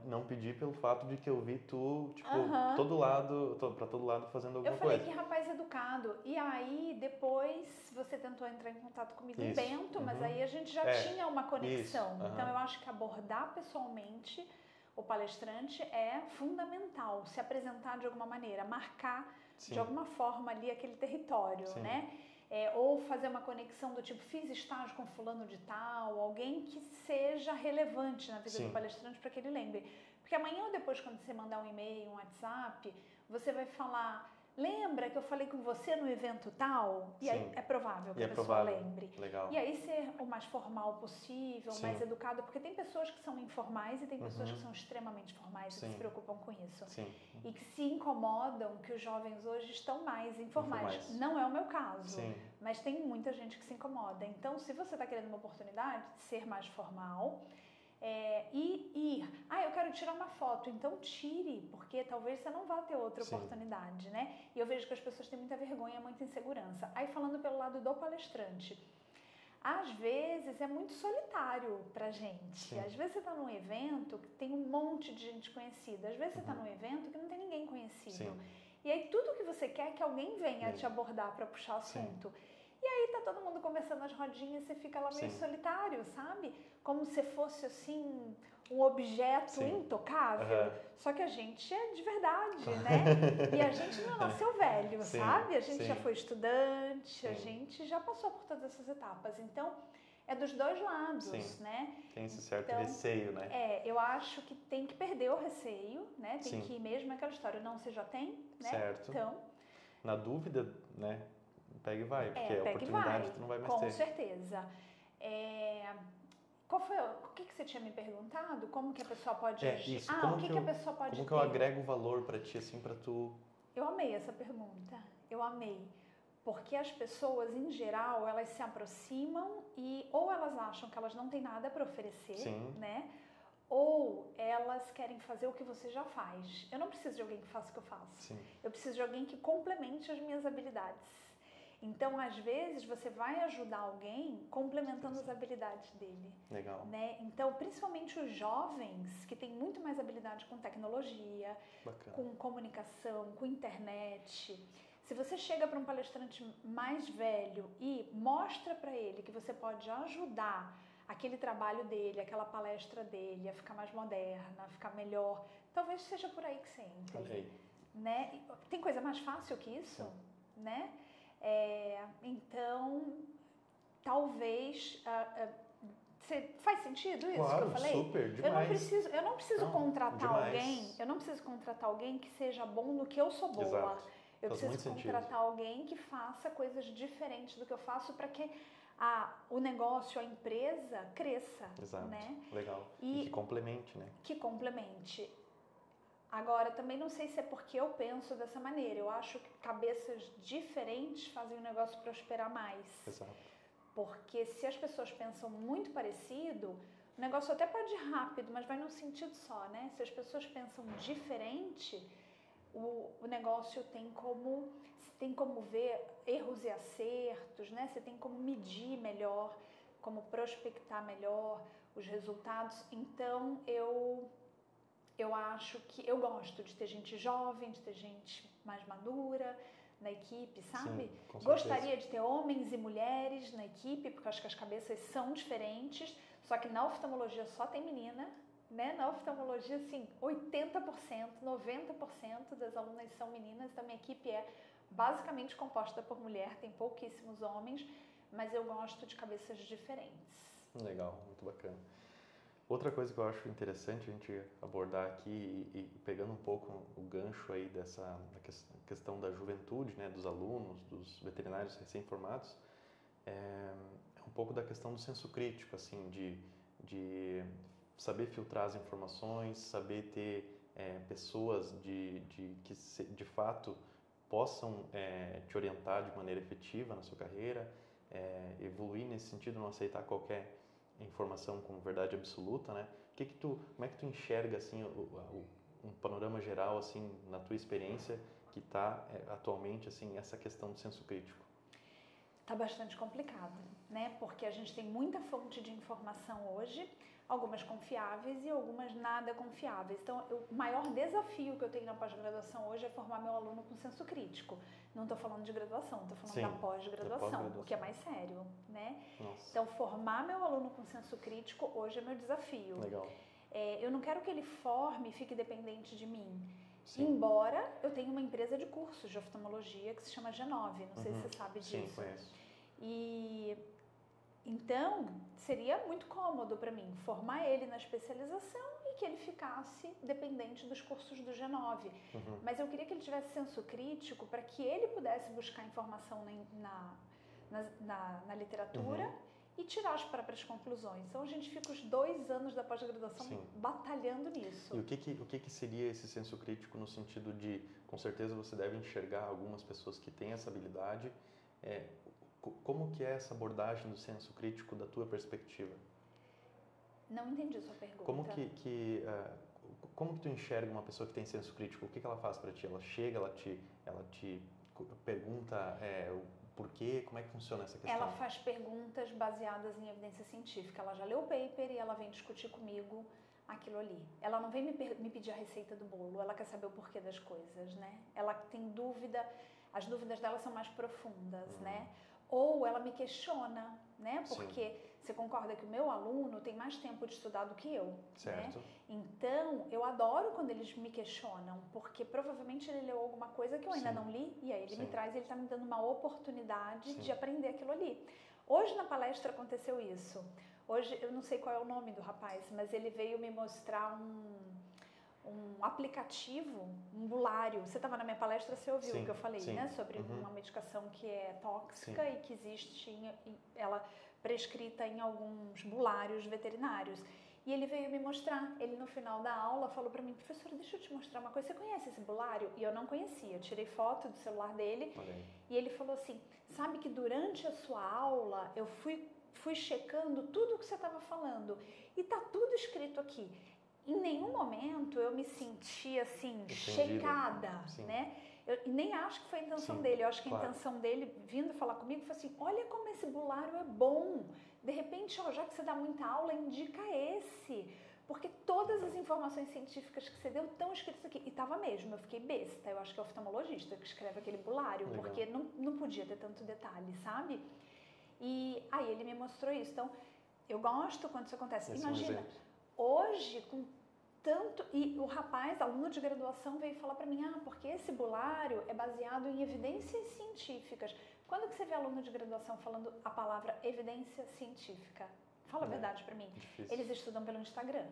Não pedi pelo fato de que eu vi tu, tipo, pra todo lado fazendo alguma coisa. Eu falei, que rapaz educado. E aí, depois, você tentou entrar em contato comigo em Bento, mas aí a gente já tinha uma conexão. Então, eu acho que abordar pessoalmente o palestrante é fundamental. Se apresentar de alguma maneira, marcar de alguma forma ali aquele território, né? Ou fazer uma conexão do tipo, fiz estágio com fulano de tal, alguém que seja relevante na vida do palestrante para que ele lembre. Porque amanhã ou depois, quando você mandar um e-mail, um WhatsApp, você vai falar, lembra que eu falei com você no evento tal? E aí é provável que a pessoa lembre. Legal. E aí ser o mais formal possível, mais educado, porque tem pessoas que são informais e tem pessoas que são extremamente formais e que se preocupam com isso. E que se incomodam que os jovens hoje estão mais informais. Não é o meu caso, mas tem muita gente que se incomoda. Então, se você está querendo uma oportunidade, ser mais formal, eu quero tirar uma foto, então tire, porque talvez você não vá ter outra oportunidade, né? E eu vejo que as pessoas têm muita vergonha, muita insegurança. Aí falando pelo lado do palestrante, às vezes é muito solitário pra gente. Às vezes você tá num evento que tem um monte de gente conhecida, às vezes você tá num evento que não tem ninguém conhecido. E aí tudo que você quer é que alguém venha te abordar pra puxar o assunto. E aí tá todo mundo conversando nas rodinhas, você fica lá meio solitário, sabe? Como se fosse assim, um objeto intocável. Só que a gente é de verdade, né? E a gente não nasceu velho, sabe? A gente já foi estudante, a gente já passou por todas essas etapas. Então, é dos dois lados, né? Tem esse certo receio, né? Eu acho que tem que perder o receio, né? Tem que ir mesmo aquela história, não, você já tem, né? Certo. Então, na dúvida, né? Pega e vai, porque a oportunidade tu não vai mais ter. Com certeza. O que você tinha me perguntado? Como que a pessoa pode agir? Isso. O que a pessoa pode ter? Como que eu agrego valor pra ti, assim, pra tu... Eu amei essa pergunta. Eu amei. Porque as pessoas, em geral, elas se aproximam e ou elas acham que elas não têm nada para oferecer, né? Ou elas querem fazer o que você já faz. Eu não preciso de alguém que faça o que eu faço. Eu preciso de alguém que complemente as minhas habilidades. Então, às vezes, você vai ajudar alguém complementando as habilidades dele. Legal. Né? Então, principalmente os jovens, que têm muito mais habilidade com tecnologia, com comunicação, com internet. Se você chega para um palestrante mais velho e mostra para ele que você pode ajudar aquele trabalho dele, aquela palestra dele, a ficar mais moderna, a ficar melhor. Talvez seja por aí que você entre. Olha aí. Né? Tem coisa mais fácil que isso, né? Então, talvez... faz sentido isso que eu falei? Super, demais. Eu não preciso contratar demais. eu não preciso contratar alguém que seja bom no que eu sou boa. Exato. Eu Faz preciso muito contratar sentido. alguém que faça coisas diferentes do que eu faço para que o negócio, a empresa cresça. Exato. Né? Legal. E que complemente, né? Que complemente. Agora, também não sei se é porque eu penso dessa maneira. Eu acho que cabeças diferentes fazem o negócio prosperar mais. Exato. Porque se as pessoas pensam muito parecido, o negócio até pode ir rápido, mas vai num sentido só, né? Se as pessoas pensam diferente, o negócio tem como ver erros e acertos, né? Você tem como medir melhor, como prospectar melhor os resultados. Então, eu acho que eu gosto de ter gente jovem, de ter gente mais madura na equipe, sabe? Sim, com certeza. Gostaria de ter homens e mulheres na equipe, porque eu acho que as cabeças são diferentes, só que na oftalmologia só tem menina, né? Na oftalmologia, assim, 80%, 90% das alunas são meninas, então minha equipe é basicamente composta por mulher, tem pouquíssimos homens, mas eu gosto de cabeças diferentes. Legal, muito bacana. Outra coisa que eu acho interessante a gente abordar aqui e pegando um pouco o gancho aí da questão da juventude, né, dos alunos, dos veterinários recém-formados, é um pouco da questão do senso crítico, assim, de saber filtrar as informações, saber ter pessoas que de fato possam te orientar de maneira efetiva na sua carreira, evoluir nesse sentido, não aceitar qualquer informação como verdade absoluta, né? Como é que tu enxerga assim um panorama geral assim na tua experiência que está atualmente assim essa questão do senso crítico? Tá bastante complicado, né? Porque a gente tem muita fonte de informação hoje, algumas confiáveis e algumas nada confiáveis. Então, o maior desafio que eu tenho na pós-graduação hoje é formar meu aluno com senso crítico. Não estou falando de graduação, estou falando da pós-graduação, o que é mais sério, né? Nossa. Então, formar meu aluno com senso crítico hoje é meu desafio. Legal. Eu não quero que ele forme e fique dependente de mim. Sim. Embora eu tenha uma empresa de cursos de oftalmologia que se chama G9, não sei se você sabe disso. Sim, conheço. E então seria muito cômodo para mim formar ele na especialização e que ele ficasse dependente dos cursos do G9. Mas eu queria que ele tivesse senso crítico para que ele pudesse buscar informação na literatura e tirar as próprias conclusões. Então a gente fica os 2 anos da pós-graduação batalhando nisso. E o que seria esse senso crítico no sentido de, com certeza você deve enxergar algumas pessoas que têm essa habilidade, como que é essa abordagem do senso crítico da tua perspectiva? Não entendi a sua pergunta. Como que tu enxerga uma pessoa que tem senso crítico? O que ela faz para ti? Ela chega, ela te pergunta o porquê? Como é que funciona essa questão? Ela faz perguntas baseadas em evidência científica. Ela já leu o paper e ela vem discutir comigo aquilo ali. Ela não vem me pedir a receita do bolo, ela quer saber o porquê das coisas, né? Ela tem dúvida, as dúvidas dela são mais profundas, né? Ou ela me questiona, né? Porque você concorda que o meu aluno tem mais tempo de estudar do que eu, certo? Né? Então, eu adoro quando eles me questionam, porque provavelmente ele leu alguma coisa que eu ainda não li, e aí ele me traz, ele está me dando uma oportunidade de aprender aquilo ali. Hoje na palestra aconteceu isso. Hoje, eu não sei qual é o nome do rapaz, mas ele veio me mostrar um aplicativo, um bulário. Você estava na minha palestra, você ouviu o que eu falei, né? Sobre uma medicação que é tóxica e que existe, ela prescrita em alguns bulários veterinários. E ele veio me mostrar. Ele, no final da aula, falou para mim, professora, deixa eu te mostrar uma coisa. Você conhece esse bulário? E eu não conhecia. Eu tirei foto do celular dele. E ele falou assim, sabe que durante a sua aula, eu fui checando tudo o que você estava falando. E tá tudo escrito aqui. Em nenhum momento eu me senti assim, checada, né? Eu nem acho que foi a intenção dele. Eu acho que a intenção dele, vindo falar comigo, foi assim, olha como esse bulário é bom. De repente, já que você dá muita aula, indica esse. Porque todas as informações científicas que você deu estão escritas aqui. E estava mesmo, eu fiquei besta. Eu acho que é o oftalmologista que escreve aquele bulário, porque não podia ter tanto detalhe, sabe? E aí ele me mostrou isso. Então, Eu gosto quando isso acontece. Esse é um Imagina, exemplo. hoje, com tanto... E o rapaz, aluno de graduação, veio falar para mim, porque esse bulário é baseado em evidências científicas. Quando que você vê aluno de graduação falando a palavra evidência científica? Fala a verdade para mim. Difícil. Eles estudam pelo Instagram.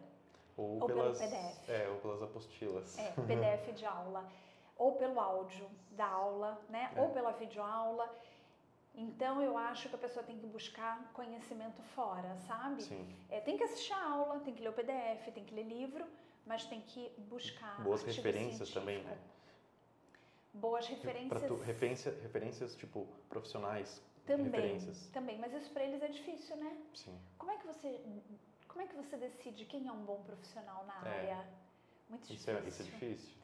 Ou pelo pelas, PDF. Ou pelas apostilas. PDF de aula. Ou pelo áudio da aula, né? Ou pela videoaula. Então, eu acho que a pessoa tem que buscar conhecimento fora, sabe? Sim. Tem que assistir a aula, tem que ler o PDF, tem que ler livro, mas tem que buscar boas artigo referências científico. também, né? Boas referências. Referências tipo profissionais. Também, referências. também. Mas isso para eles é difícil, né? Sim. Como é que você decide quem é um bom profissional na área? Muito difícil. Isso é difícil.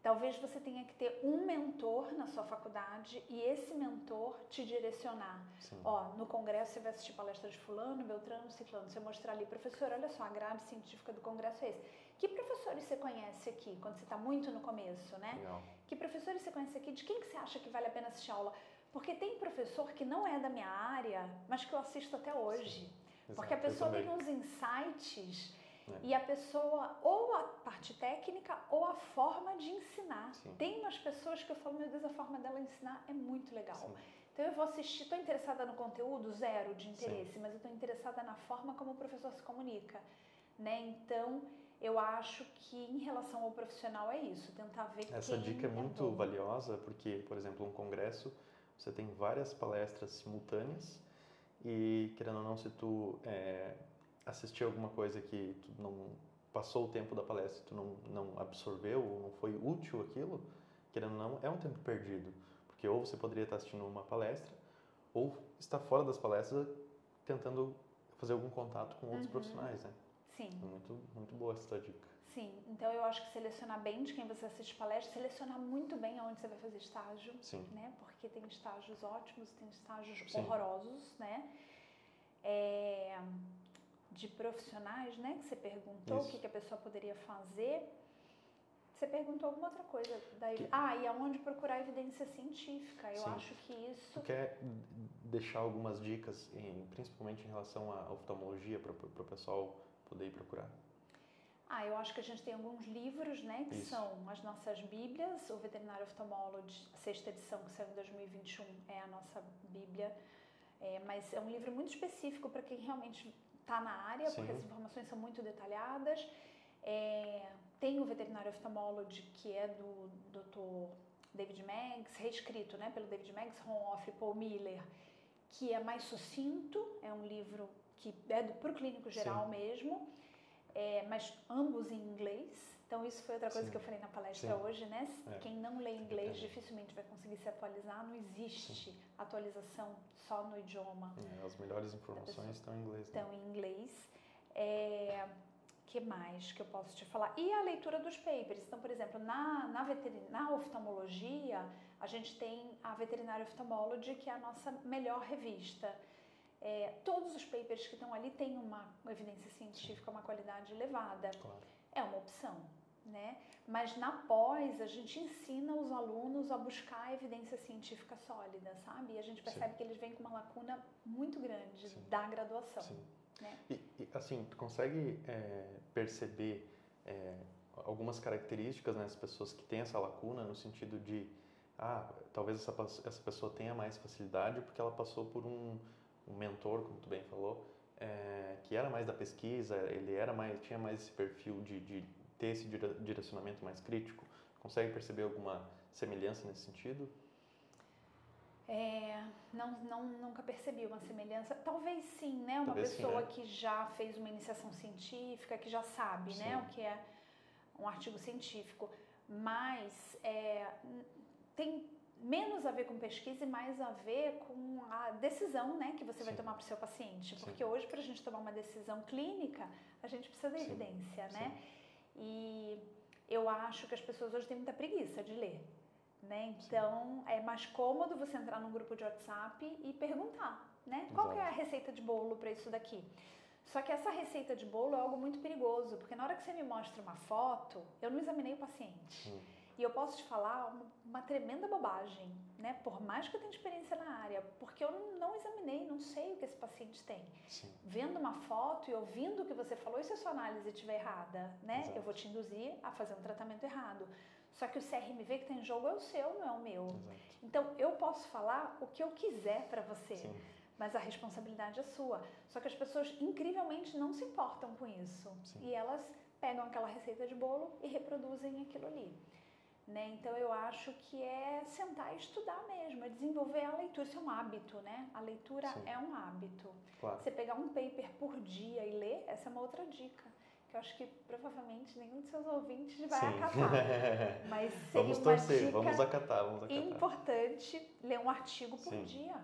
Talvez você tenha que ter um mentor na sua faculdade e esse mentor te direcionar. Sim. No congresso você vai assistir palestra de fulano, beltrano, ciclano. Você mostrar ali, professor, olha só, a grade científica do congresso é esse. Que professores você conhece aqui, quando você está muito no começo, né? Legal. Que professores você conhece aqui? De quem que você acha que vale a pena assistir aula? Porque tem professor que não é da minha área, mas que eu assisto até hoje. Sim. Porque a Exato, pessoa vem uns insights... E a pessoa, ou a parte técnica, ou a forma de ensinar. Sim. Tem umas pessoas que eu falo, meu Deus, a forma dela ensinar é muito legal. Sim. Então eu vou assistir, estou interessada no conteúdo, zero de interesse, Sim. mas eu estou interessada na forma como o professor se comunica. Né? Então, eu acho que em relação ao profissional é isso, tentar ver Essa quem dica é muito bom. valiosa, porque, por exemplo, um congresso, você tem várias palestras simultâneas e, querendo ou não, se tu assistir alguma coisa que tu não passou o tempo da palestra, tu não absorveu ou não foi útil aquilo, querendo ou não, é um tempo perdido. Porque ou você poderia estar assistindo uma palestra ou estar fora das palestras tentando fazer algum contato com outros profissionais, né? Sim. É muito, muito boa essa dica. Sim, então eu acho que selecionar bem de quem você assiste palestra, selecionar muito bem aonde você vai fazer estágio, Sim. né? Porque tem estágios ótimos, tem estágios Sim. horrorosos, né? De profissionais, né? Que você perguntou Isso. o que a pessoa poderia fazer. Você perguntou alguma outra coisa. E aonde procurar evidência científica. Eu Sim. acho que isso... Tu quer deixar algumas dicas, principalmente em relação à oftalmologia, para o pessoal poder ir procurar? Eu acho que a gente tem alguns livros, né? Que Isso. são as nossas bíblias. O Veterinário Oftalmology, a 6ª edição, que saiu em 2021, é a nossa bíblia. Mas é um livro muito específico para quem realmente está na área, Sim. porque as informações são muito detalhadas. Tem o Veterinário Oftalmology, que é do Dr. David Meggs, reescrito, né, pelo David Meggs, Ron Off e Paul Miller, que é mais sucinto, é um livro que é para o clínico geral. Sim. Mesmo, mas ambos em inglês. Então isso foi outra coisa. Sim. Que eu falei na palestra. Sim. Hoje, né? Quem não lê inglês dificilmente vai conseguir se atualizar, não existe. Sim. Atualização só no idioma. As melhores informações estão em inglês. Né? Estão em inglês. Que mais que eu posso te falar? E a leitura dos papers. Então, por exemplo, na oftalmologia, a gente tem a Veterinary Ophthalmology, que é a nossa melhor revista. Todos os papers que estão ali têm uma evidência científica, uma qualidade elevada. Claro. É uma opção, né? Mas na pós, a gente ensina os alunos a buscar a evidência científica sólida, sabe? E a gente percebe. Sim. Que eles vêm com uma lacuna muito grande. Sim. Da graduação. Sim. Né? E assim, tu consegue perceber algumas características nas pessoas que têm essa lacuna, no sentido de, talvez essa pessoa tenha mais facilidade porque ela passou por um mentor, como tu bem falou, que era mais da pesquisa, ele tinha mais esse perfil de ter esse direcionamento mais crítico. Consegue perceber alguma semelhança nesse sentido? Nunca percebi uma semelhança. Talvez sim, né? Uma Talvez pessoa sim, que já fez uma iniciação científica, que já sabe, né? O que é um artigo científico. Mas tem menos a ver com pesquisa e mais a ver com a decisão, né, que você vai tomar para o seu paciente. Porque hoje, para a gente tomar uma decisão clínica, a gente precisa da evidência, né? E eu acho que as pessoas hoje têm muita preguiça de ler. Né? Então, é mais cômodo você entrar num grupo de WhatsApp e perguntar, né? Qual que é a receita de bolo para isso daqui? Só que essa receita de bolo é algo muito perigoso, porque na hora que você me mostra uma foto, eu não examinei o paciente. E eu posso te falar uma tremenda bobagem, né? Por mais que eu tenha experiência na área, porque eu não examinei, não sei o que esse paciente tem. Sim. Vendo uma foto e ouvindo o que você falou, e se a sua análise estiver errada, né? Exato. Eu vou te induzir a fazer um tratamento errado. Só que o CRMV que tem em jogo é o seu, não é o meu. Exato. Então, eu posso falar o que eu quiser para você. Sim. Mas a responsabilidade é sua. Só que as pessoas, incrivelmente, não se importam com isso. Sim. E elas pegam aquela receita de bolo e reproduzem aquilo ali. Né? Então, eu acho que é sentar e estudar mesmo, é desenvolver a leitura. Isso é um hábito, né? A leitura Sim. é um hábito. Claro. Você pegar um paper por dia e ler, essa é uma outra dica. Que eu acho que provavelmente nenhum de seus ouvintes vai Sim. acatar. Mas seria Vamos uma torcer, dica vamos acatar. importante ler um artigo por Sim. dia.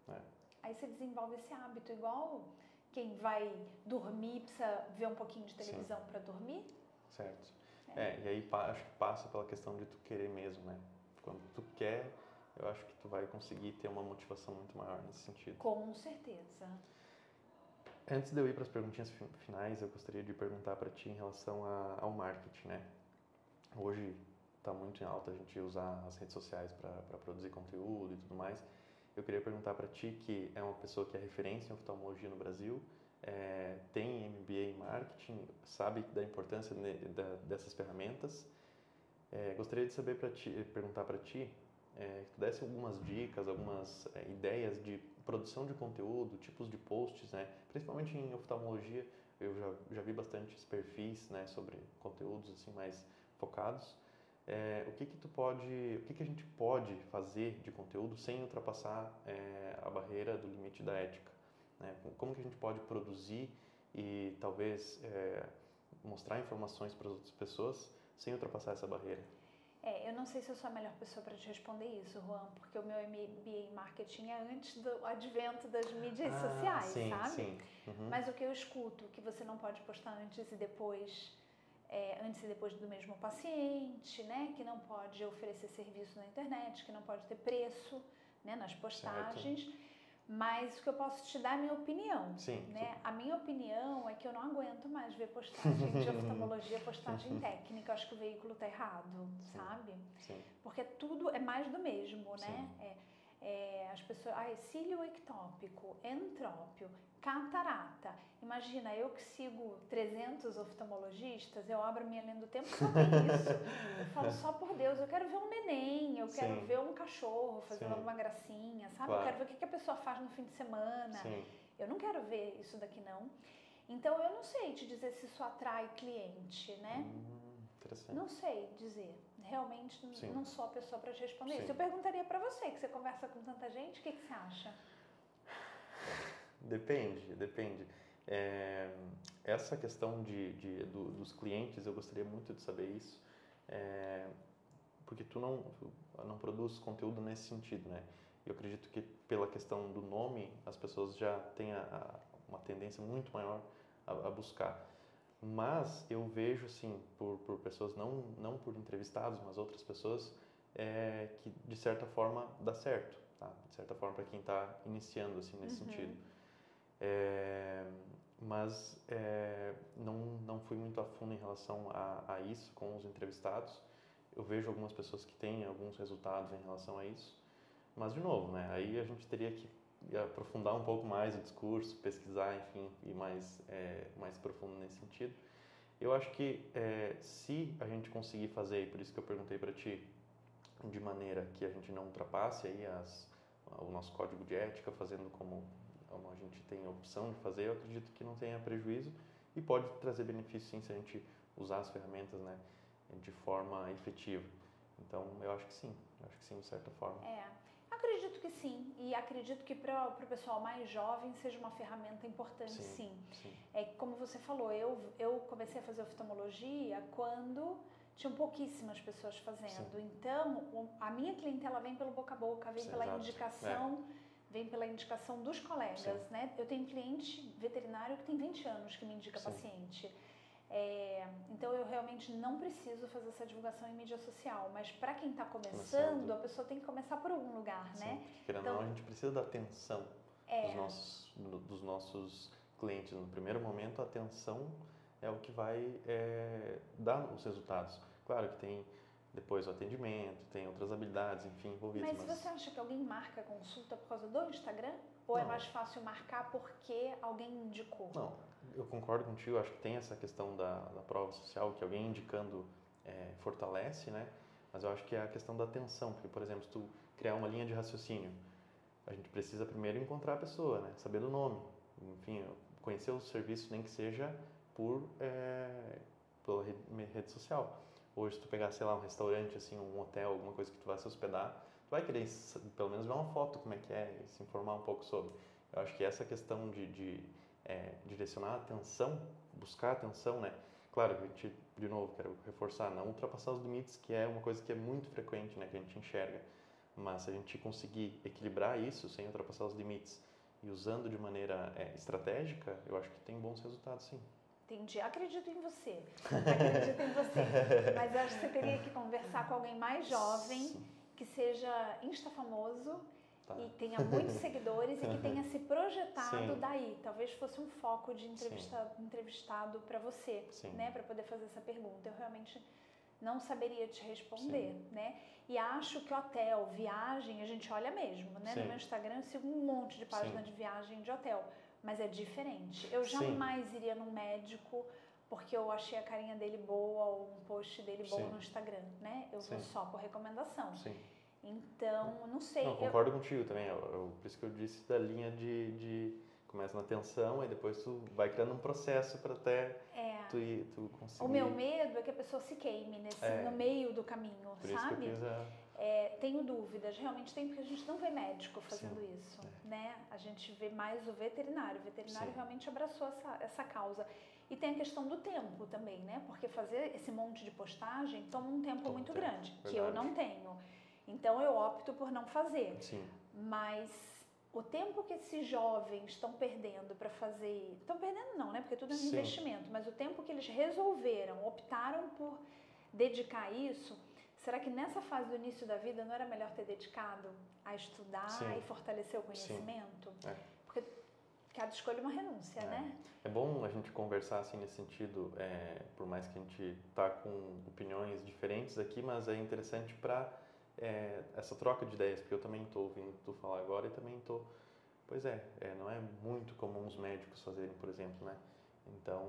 É. Aí você desenvolve esse hábito, igual quem vai dormir precisa ver um pouquinho de televisão para dormir. Certo. E aí acho que passa pela questão de tu querer mesmo, né? Quando tu quer, eu acho que tu vai conseguir ter uma motivação muito maior nesse sentido. Com certeza. Antes de eu ir para as perguntinhas finais, eu gostaria de perguntar para ti em relação ao marketing, né? Hoje está muito em alta a gente usar as redes sociais para produzir conteúdo e tudo mais. Eu queria perguntar para ti, que é uma pessoa que é referência em oftalmologia no Brasil, tem MBA em marketing, sabe da importância dessas ferramentas. Gostaria de saber perguntar para ti, que tu desse algumas dicas, algumas ideias de produção de conteúdo, tipos de posts, né? Principalmente em oftalmologia, eu já vi bastantes perfis, né, sobre conteúdos assim mais focados. O que a gente pode fazer de conteúdo sem ultrapassar a barreira do limite da ética, né? Como que a gente pode produzir e talvez mostrar informações para as outras pessoas sem ultrapassar essa barreira? Eu não sei se eu sou a melhor pessoa para te responder isso, Juan, porque o meu MBA em marketing é antes do advento das mídias sociais, sim, sabe? Sim. Uhum. Mas o que eu escuto, que você não pode postar antes e depois do mesmo paciente, né? Que não pode oferecer serviço na internet, que não pode ter preço, né, nas postagens. Certo. Mas o que eu posso te dar é a minha opinião. Sim, né? A minha opinião é que eu não aguento mais ver postagem de oftalmologia, postagem técnica. Eu acho que o veículo está errado, sabe? Sim. Porque tudo é mais do mesmo, né? As pessoas... cílio ectópico, entrópio, catarata. Imagina, eu que sigo 300 oftalmologistas, eu abro minha linha do tempo e só tem isso. Eu falo, só por Deus, eu quero ver um neném, eu quero ver um cachorro fazendo alguma gracinha, sabe? Claro. Eu quero ver o que a pessoa faz no fim de semana. Sim. Eu não quero ver isso daqui, não. Então, eu não sei te dizer se isso atrai cliente, né? Interessante. Não sei dizer. Realmente, não sou a pessoa para te responder isso. Eu perguntaria para você, que você conversa com tanta gente, o que você acha? Depende. Essa questão dos clientes, eu gostaria muito de saber isso, porque tu não produz conteúdo nesse sentido, né? Eu acredito que pela questão do nome, as pessoas já têm uma tendência muito maior a buscar. Mas eu vejo, assim, por pessoas, não por entrevistados, mas outras pessoas, que de certa forma dá certo, tá? De certa forma para quem está iniciando, assim, nesse sentido. Mas não fui muito a fundo em relação a isso com os entrevistados. Eu vejo algumas pessoas que têm alguns resultados em relação a isso, mas de novo, né? Aí a gente teria que aprofundar um pouco mais o discurso, pesquisar, enfim, e mais profundo nesse sentido. Eu acho que se a gente conseguir fazer, e por isso que eu perguntei para ti, de maneira que a gente não ultrapasse aí o nosso código de ética, fazendo como a gente tem a opção de fazer, eu acredito que não tenha prejuízo e pode trazer benefício sim se a gente usar as ferramentas, né, de forma efetiva. Então, eu acho que sim, de certa forma. Acredito que sim, e acredito que para o pessoal mais jovem seja uma ferramenta importante, sim. Como você falou, eu comecei a fazer oftalmologia quando tinham pouquíssimas pessoas fazendo. Então, a minha clientela vem pelo boca a boca, vem pela indicação, vem pela indicação dos colegas, né? Eu tenho cliente veterinário que tem 20 anos que me indica paciente. Então, eu realmente não preciso fazer essa divulgação em mídia social, mas para quem está começando, a pessoa tem que começar por algum lugar, né? Querendo ou não, a gente precisa da atenção dos nossos clientes. No primeiro momento, a atenção é o que vai dar os resultados. Claro que tem depois o atendimento, tem outras habilidades, enfim, envolvidas. Mas você acha que alguém marca a consulta por causa do Instagram? Ou é mais fácil marcar porque alguém indicou? Não, eu concordo contigo, acho que tem essa questão da prova social, que alguém indicando fortalece, né? Mas eu acho que é a questão da atenção, porque, por exemplo, se tu criar uma linha de raciocínio, a gente precisa primeiro encontrar a pessoa, né? Saber do nome, enfim, conhecer o serviço, nem que seja pela rede social. Hoje, se tu pegar, sei lá, um restaurante, assim, um hotel, alguma coisa que tu vai se hospedar, tu vai querer, pelo menos, ver uma foto, como é que é, e se informar um pouco sobre. Eu acho que essa questão de direcionar a atenção, buscar a atenção, né? Claro, a gente, de novo, quero reforçar, não ultrapassar os limites, que é uma coisa que é muito frequente, né, que a gente enxerga. Mas se a gente conseguir equilibrar isso sem ultrapassar os limites e usando de maneira estratégica, eu acho que tem bons resultados, sim. Entendi. Acredito em você. Acredito em você. Mas acho que você teria que conversar com alguém mais jovem, sim, que seja insta-famoso, tá, e tenha muitos seguidores e que tenha se projetado, sim, daí. Talvez fosse um foco de entrevistado para você, né? Para poder fazer essa pergunta. Eu realmente não saberia te responder, sim, né? E acho que hotel, viagem, a gente olha mesmo, né? Sim. No meu Instagram eu sigo um monte de página, sim, de viagem de hotel, mas é diferente. Eu jamais, sim, iria num médico porque eu achei a carinha dele boa ou um post dele bom, sim, no Instagram, né? Eu, sim, vou só por recomendação. Sim. Então, não sei. Não, concordo contigo também. Por isso que eu disse da linha de começa na atenção e depois tu vai criando um processo para até tu conseguir. O meu medo é que a pessoa se queime no meio do caminho, por sabe? Isso que eu quis tenho dúvidas, realmente tem, porque a gente não vê médico fazendo, sim, isso, né? A gente vê mais o veterinário. O veterinário, sim, realmente abraçou essa causa. E tem a questão do tempo também, né? Porque fazer esse monte de postagem toma um tempo muito grande, verdade, que eu não tenho. Então eu opto por não fazer. Sim. Mas o tempo que esses jovens estão perdendo para fazer... Estão perdendo não, né? Porque tudo é um, sim, investimento. Mas o tempo que eles resolveram, optaram por dedicar a isso... Será que nessa fase do início da vida não era melhor ter dedicado a estudar, sim, e fortalecer o conhecimento? Porque cada escolha é uma renúncia, né? É bom a gente conversar assim nesse sentido, por mais que a gente tá com opiniões diferentes aqui, mas é interessante para essa troca de ideias, porque eu também estou ouvindo tu falar agora e também estou... Pois não é muito comum os médicos fazerem, por exemplo, né? Então,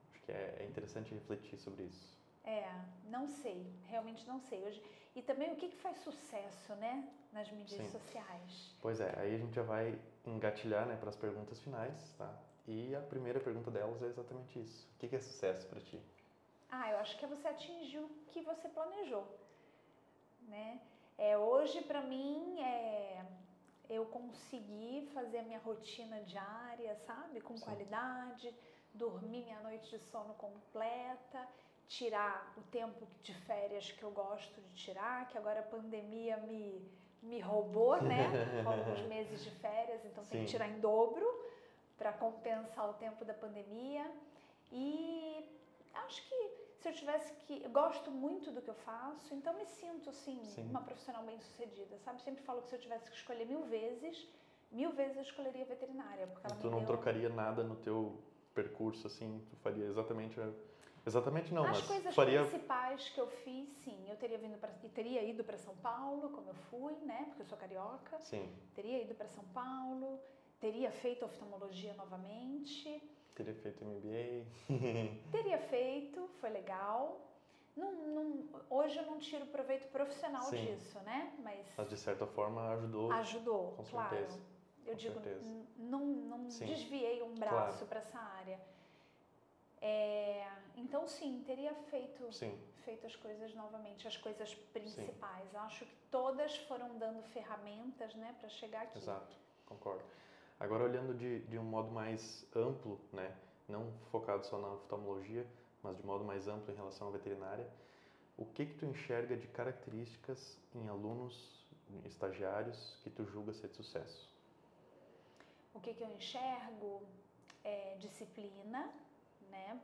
acho que é interessante refletir sobre isso. Não sei, realmente não sei. E também o que faz sucesso, né, nas mídias, sim, sociais? Pois aí a gente já vai engatilhar, né, para as perguntas finais, tá? E a primeira pergunta delas é exatamente isso. O que é sucesso para ti? Eu acho que é você atingir o que você planejou, né? Hoje, para mim, eu conseguir fazer a minha rotina diária, sabe? Com, sim, qualidade, dormir minha noite de sono completa, tirar o tempo de férias que eu gosto de tirar, que agora a pandemia me roubou, né? Alguns meses de férias, então, sim, tem que tirar em dobro para compensar o tempo da pandemia. E acho que se eu tivesse que... Eu gosto muito do que eu faço, então me sinto, assim, sim, uma profissional bem-sucedida, sabe? Sempre falo que se eu tivesse que escolher 1000 vezes eu escolheria a veterinária. Porque ela tu não trocaria nada no teu percurso, assim? Tu faria exatamente não, as mas coisas principais que eu fiz, sim. Eu teria ido para São Paulo, como eu fui, né? Porque eu sou carioca. Sim. Teria ido para São Paulo, teria feito oftalmologia novamente. Teria feito MBA. Teria feito, foi legal. Hoje eu não tiro proveito profissional, sim, disso, né? Mas de certa forma ajudou. Ajudou, com claro. Certeza. Eu digo, não desviei um braço, claro, para essa área. Então, sim, teria feito as coisas novamente, as coisas principais. Sim. Acho que todas foram dando ferramentas, né, para chegar aqui. Exato, concordo. Agora, olhando de um modo mais amplo, né, não focado só na oftalmologia, mas de modo mais amplo em relação à veterinária, o que tu enxerga de características em alunos, estagiários, que tu julga ser de sucesso? O que eu enxergo é disciplina, né?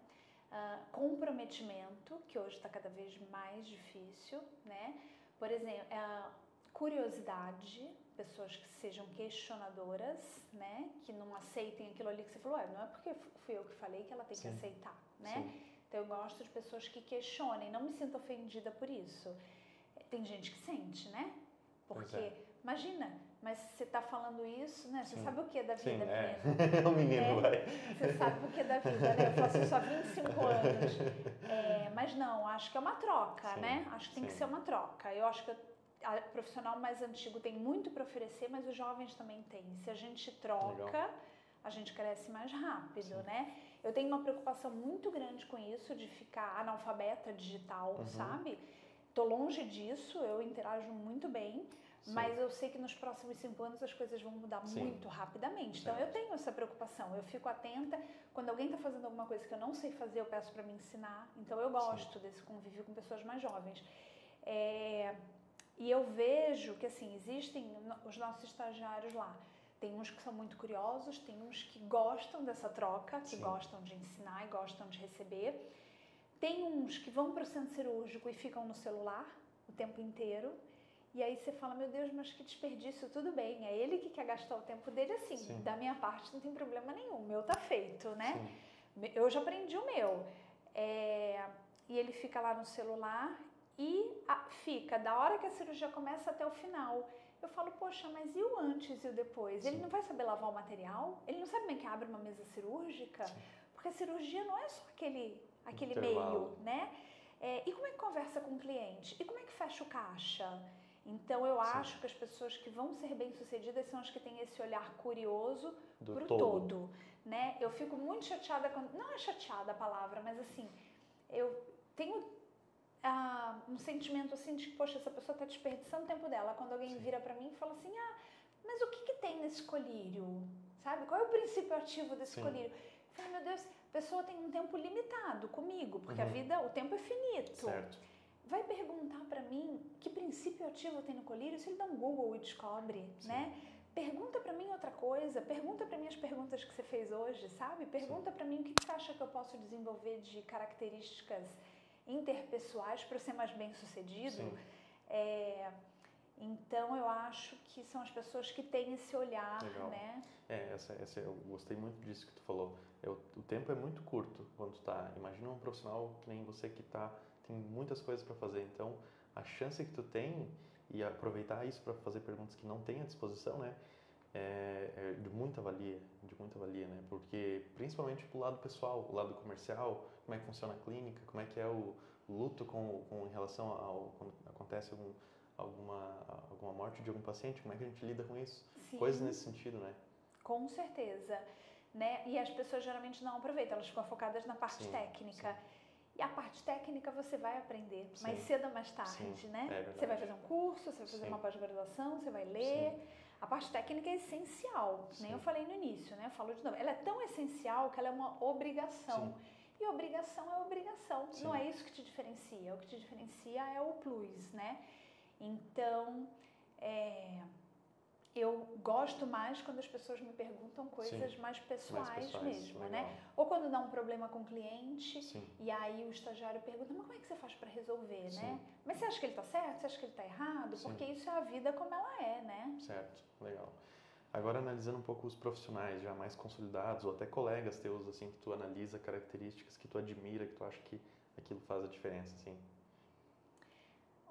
Comprometimento, que hoje está cada vez mais difícil, né? Por exemplo, curiosidade, pessoas que sejam questionadoras, né? Que não aceitem aquilo ali que você falou, não é porque fui eu que falei que ela tem, sim, que aceitar, né? Sim. Então eu gosto de pessoas que questionem, não me sinto ofendida por isso. Tem gente que sente, né? Porque, imagina, mas você tá falando isso, né? Você sabe o que é da vida, menino? É o menino, vai. Você sabe o que é da vida, né? Eu faço isso há 25 anos. Mas não, acho que é uma troca, né? Acho que tem que ser uma troca. Eu acho que o profissional mais antigo tem muito para oferecer, mas os jovens também têm. Se a gente troca, a gente cresce mais rápido, né? Eu tenho uma preocupação muito grande com isso, de ficar analfabeta digital, sabe? Tô longe disso, eu interajo muito bem, mas eu sei que nos próximos 5 anos as coisas vão mudar muito rapidamente. Então eu tenho essa preocupação, eu fico atenta. Quando alguém está fazendo alguma coisa que eu não sei fazer, eu peço para me ensinar. Então eu gosto desse convívio com pessoas mais jovens. E eu vejo que, assim, existem os nossos estagiários lá. Tem uns que são muito curiosos, tem uns que gostam dessa troca, que gostam de ensinar e gostam de receber. Tem uns que vão para o centro cirúrgico e ficam no celular o tempo inteiro. E aí você fala, meu Deus, mas que desperdício, tudo bem. É ele que quer gastar o tempo dele assim. Da minha parte não tem problema nenhum, o meu tá feito, né? Eu já aprendi o meu. E ele fica lá no celular e fica da hora que a cirurgia começa até o final. Eu falo, poxa, mas e o antes e o depois? Ele não vai saber lavar o material? Ele não sabe como é que abre uma mesa cirúrgica? Porque a cirurgia não é só aquele meio, né? E como é que conversa com o cliente? E como é que fecha o caixa? Então, eu acho que as pessoas que vão ser bem-sucedidas são as que têm esse olhar curioso pro todo, né? Eu fico muito chateada quando... Não é chateada a palavra, mas assim, eu tenho um sentimento assim de que, poxa, essa pessoa está desperdiçando o tempo dela. Quando alguém vira para mim e fala assim, mas o que tem nesse colírio? Sabe? Qual é o princípio ativo desse colírio? Eu falei, meu Deus, a pessoa tem um tempo limitado comigo, porque a vida, o tempo é finito. Certo. Vai perguntar para mim que princípio ativo tem no colírio, se ele dá um Google e descobre, né? Pergunta para mim outra coisa, pergunta para mim as perguntas que você fez hoje, sabe? Pergunta para mim o que você acha que eu posso desenvolver de características interpessoais para ser mais bem-sucedido. Então, eu acho que são as pessoas que têm esse olhar, né? Eu gostei muito disso que tu falou. O tempo é muito curto quando tu tá... Imagina um profissional que nem você que tem muitas coisas para fazer. Então, a chance que tu tem e aproveitar isso para fazer perguntas que não tem à disposição, né? É de muita valia, né? Porque, principalmente pro lado pessoal, o lado comercial, como é que funciona a clínica, como é que é o luto em relação ao... Quando acontece alguma morte de algum paciente, como é que a gente lida com isso? Coisas nesse sentido, né? Com certeza, né? E as pessoas geralmente não aproveitam, elas ficam focadas na parte técnica. E a parte técnica você vai aprender mais cedo ou mais tarde, né? Você vai fazer um curso, você vai fazer uma pós-graduação, você vai ler. A parte técnica é essencial, nem eu falei no início, né? Eu falo de novo. Ela é tão essencial que ela é uma obrigação. E obrigação é obrigação, não é isso que te diferencia. O que te diferencia é o plus, né? Então, eu gosto mais quando as pessoas me perguntam coisas mais pessoais mesmo, né? Ou quando dá um problema com o cliente e aí o estagiário pergunta, mas como é que você faz para resolver, né? Mas você acha que ele está certo? Você acha que ele está errado? Porque isso é a vida como ela é, né? Certo, legal. Agora, analisando um pouco os profissionais já mais consolidados ou até colegas teus, assim, que tu analisa características que tu admira, que tu acha que aquilo faz a diferença, assim.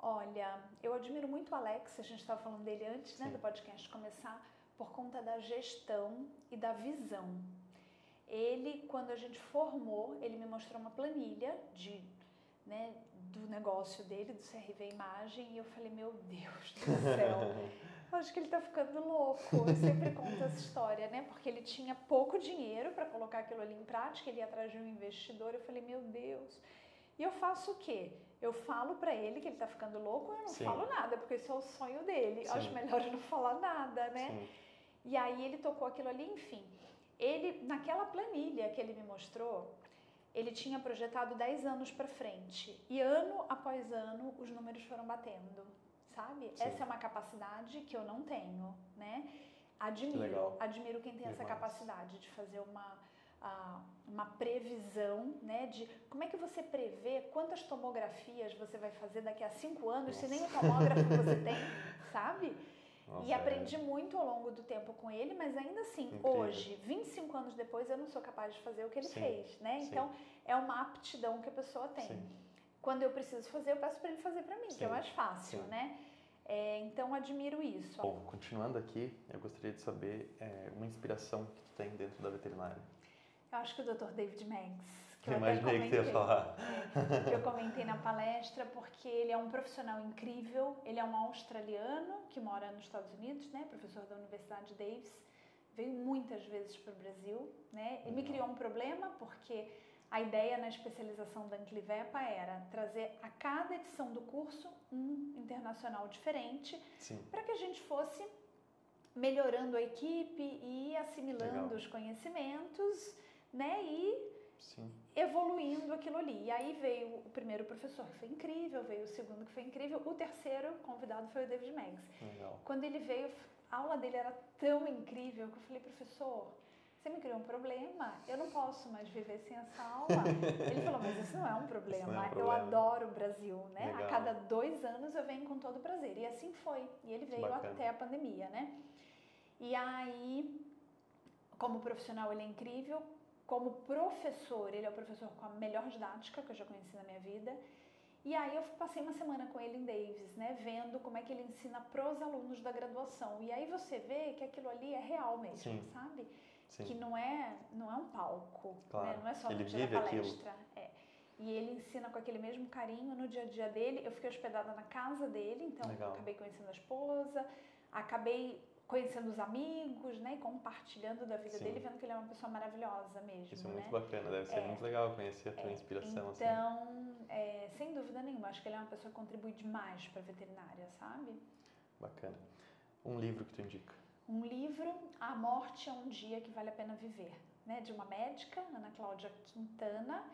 Olha, eu admiro muito o Alex, a gente estava falando dele antes, né, do podcast começar, por conta da gestão e da visão. Ele, quando a gente formou, ele me mostrou uma planilha do negócio dele, do CRV Imagem, e eu falei, meu Deus do céu, acho que ele tá ficando louco. Eu sempre conto essa história, né, porque ele tinha pouco dinheiro para colocar aquilo ali em prática, ele ia atrás de um investidor, eu falei, meu Deus. E eu faço o quê? Eu falo pra ele que ele tá ficando louco, eu não falo nada, porque esse é o sonho dele. Eu acho melhor eu não falar nada, né? E aí ele tocou aquilo ali, enfim. Ele, naquela planilha que ele me mostrou, ele tinha projetado 10 anos pra frente. E ano após ano, os números foram batendo, sabe? Essa é uma capacidade que eu não tenho, né? Admiro quem tem essa capacidade de fazer uma previsão, né, de como é que você prevê quantas tomografias você vai fazer daqui a 5 anos, se nem o tomógrafo você tem, sabe? Nossa, E aprendi muito ao longo do tempo com ele, mas ainda assim, incrível. hoje, 25 anos depois, eu não sou capaz de fazer o que ele Sim, fez, né? sim. Então, é uma aptidão que a pessoa tem. Sim. Quando eu preciso fazer, eu peço para ele fazer para mim, que é Sim, mais fácil, sim. né? Então, admiro isso. Bom, continuando aqui, eu gostaria de saber uma inspiração que tu tem dentro da veterinária. Eu acho que o Dr. David Manx, que Eu eu até imaginei que tu ia comentei, falar. que eu comentei na palestra, porque ele é um profissional incrível, ele é um australiano que mora nos Estados Unidos, né, professor da Universidade Davis, veio muitas vezes para o Brasil, né, e me criou um problema porque a ideia na especialização da Anclivepa era trazer a cada edição do curso um internacional diferente, para que a gente fosse melhorando a equipe e assimilando Legal. os conhecimentos, né, e Sim. evoluindo aquilo ali. E aí veio o primeiro professor, que foi incrível, veio o segundo, que foi incrível, o terceiro convidado foi o David Manx. Legal. Quando ele veio, a aula dele era tão incrível que eu falei, professor, você me criou um problema, eu não posso mais viver sem essa aula. Ele falou, mas isso não é um problema, Isso não é um eu problema. adoro o Brasil, né? Legal. A cada 2 anos eu venho com todo prazer. E assim foi. E ele veio Bacana. até a pandemia, né? E aí, como profissional, ele é incrível. Como professor, ele é o professor com a melhor didática que eu já conheci na minha vida. E aí eu passei uma semana com ele em Davis, né, vendo como é que ele ensina pros alunos da graduação. E aí você vê que aquilo ali é real mesmo, Sim. sabe? Sim. Que não é um palco, Claro. né? Não é só Ele no dia da vive aquilo. palestra. E ele ensina com aquele mesmo carinho no dia a dia dele. Eu fiquei hospedada na casa dele, então Legal. acabei conhecendo a esposa, acabei conhecendo os amigos, né, e compartilhando da vida Sim. dele, vendo que ele é uma pessoa maravilhosa mesmo, Isso é muito né? bacana, deve ser muito legal conhecer a tua inspiração. Então, sem dúvida nenhuma, acho que ele é uma pessoa que contribui demais para a veterinária, sabe? Bacana. Um livro que tu indica? Um livro, A Morte é um Dia que Vale a Pena Viver, né, de uma médica, Ana Cláudia Quintana,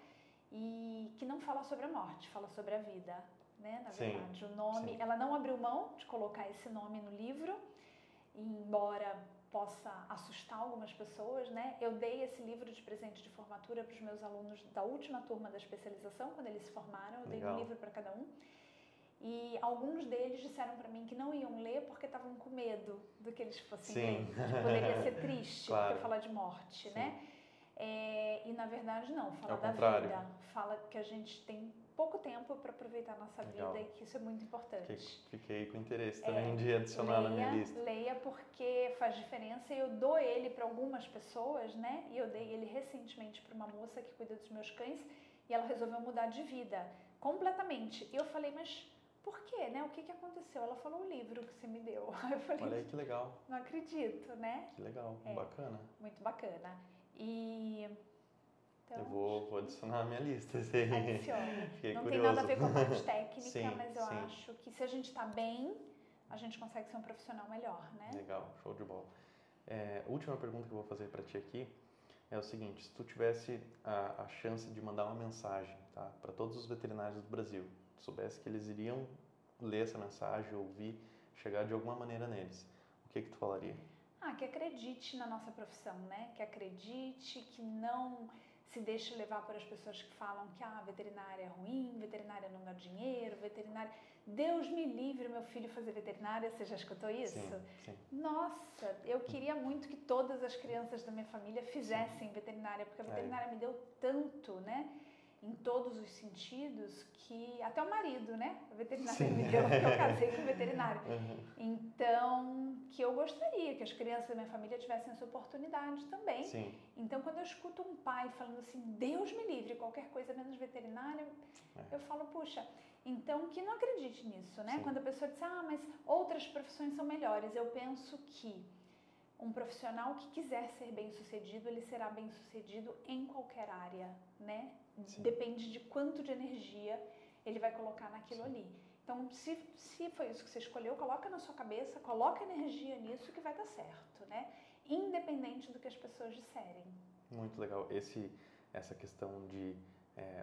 e que não fala sobre a morte, fala sobre a vida, né, na Sim. verdade. O nome, Sim. ela não abriu mão de colocar esse nome no livro, embora possa assustar algumas pessoas, né? Eu dei esse livro de presente de formatura para os meus alunos da última turma da especialização, quando eles se formaram, eu dei um livro para cada um. E alguns deles disseram para mim que não iam ler porque estavam com medo do que eles fossem ler. Que poderia ser triste, Claro. porque fala de morte, né? E na verdade não, fala Ao da contrário. vida, fala que a gente tem pouco tempo para aproveitar a nossa Legal. vida e que isso é muito importante. Fiquei com interesse também de adicionar na minha lista. Leia porque faz diferença e eu dou ele para algumas pessoas, né? E eu dei ele recentemente para uma moça que cuida dos meus cães e ela resolveu mudar de vida completamente. E eu falei, mas por quê, né? O que aconteceu? Ela falou, o livro que você me deu. Eu falei, Olha aí que legal. Não acredito, né? Que legal, bacana. Muito bacana. E então, eu vou adicionar a minha lista. Esse aí. Adicione. Fiquei não curioso. tem nada a ver com a parte técnica, Sim, mas eu sim. acho que se a gente está bem, a gente consegue ser um profissional melhor, né? Legal, show de bola. Última pergunta que eu vou fazer para ti aqui é o seguinte: se tu tivesse a chance de mandar uma mensagem, tá, para todos os veterinários do Brasil, tu soubesse que eles iriam ler essa mensagem, ouvir, chegar de alguma maneira neles, o que tu falaria? Que acredite na nossa profissão, né? Que acredite, que não se deixe levar por as pessoas que falam que veterinária é ruim, veterinária não dá dinheiro, veterinária... Deus me livre meu filho fazer veterinária, você já escutou isso? Sim. Nossa, eu queria muito que todas as crianças da minha família fizessem veterinária, porque a veterinária me deu tanto, né? Em todos os sentidos, que até o marido, né? A veterinária me deu, porque eu casei com o veterinário. Então, que eu gostaria que as crianças da minha família tivessem essa oportunidade também. Sim. Então, quando eu escuto um pai falando assim, Deus me livre, qualquer coisa menos veterinária, eu falo, puxa, então que não acredite nisso, né? Sim. Quando a pessoa diz, mas outras profissões são melhores, eu penso que um profissional que quiser ser bem-sucedido, ele será bem-sucedido em qualquer área, né? Sim. Depende de quanto de energia ele vai colocar naquilo ali. Então, se foi isso que você escolheu, coloca na sua cabeça, coloca energia nisso que vai dar certo, né? Independente do que as pessoas disserem. Muito legal. Essa questão de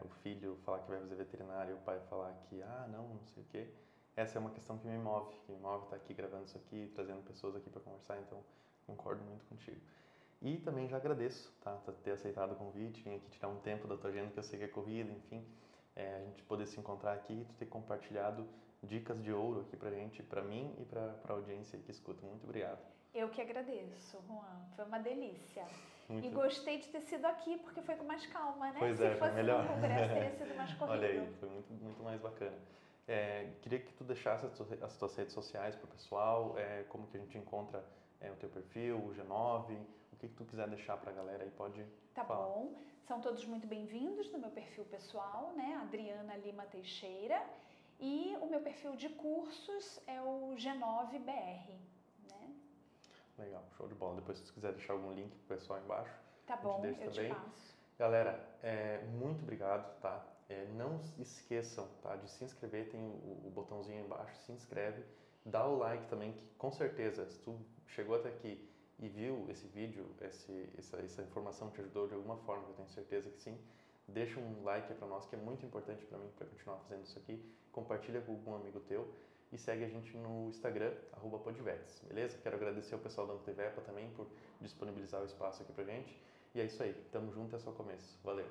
o filho falar que vai fazer veterinário e o pai falar que, não sei o quê. Essa é uma questão que me move estar aqui gravando isso aqui, trazendo pessoas aqui para conversar, então concordo muito contigo. E também já agradeço, tá, por ter aceitado o convite, vim aqui tirar um tempo da tua agenda, que eu sei que é corrida, enfim, a gente poder se encontrar aqui, tu ter compartilhado dicas de ouro aqui pra gente, pra mim e pra audiência que escuta. Muito obrigado. Eu que agradeço, Juan. Foi uma delícia. Muito. E gostei de ter sido aqui, porque foi com mais calma, né? Pois Se é, foi fosse melhor. no congresso, teria sido mais corrido. Olha aí, foi muito mais bacana. Queria que tu deixasse as tuas redes sociais pro pessoal, como que a gente encontra o teu perfil, o G9, o que tu quiser deixar pra galera aí, pode Tá falar. bom. São todos muito bem-vindos no meu perfil pessoal, né? Adriana Lima Teixeira. E o meu perfil de cursos é o G9BR, né? Legal, show de bola. Depois, se tu quiser deixar algum link pro pessoal embaixo, Tá a gente bom, deixa eu te também. passo. Galera, muito obrigado, tá? Não esqueçam, tá, de se inscrever, tem o botãozinho aí embaixo, se inscreve, dá o like também, que com certeza, se tu chegou até aqui e viu esse vídeo, essa informação te ajudou de alguma forma, eu tenho certeza que sim, deixa um like aí pra nós, que é muito importante pra mim, pra continuar fazendo isso aqui, compartilha com algum amigo teu e segue a gente no Instagram, @podvetes, beleza? Quero agradecer ao pessoal da Antevepa também por disponibilizar o espaço aqui pra gente. E é isso aí, tamo junto, é só o começo. Valeu!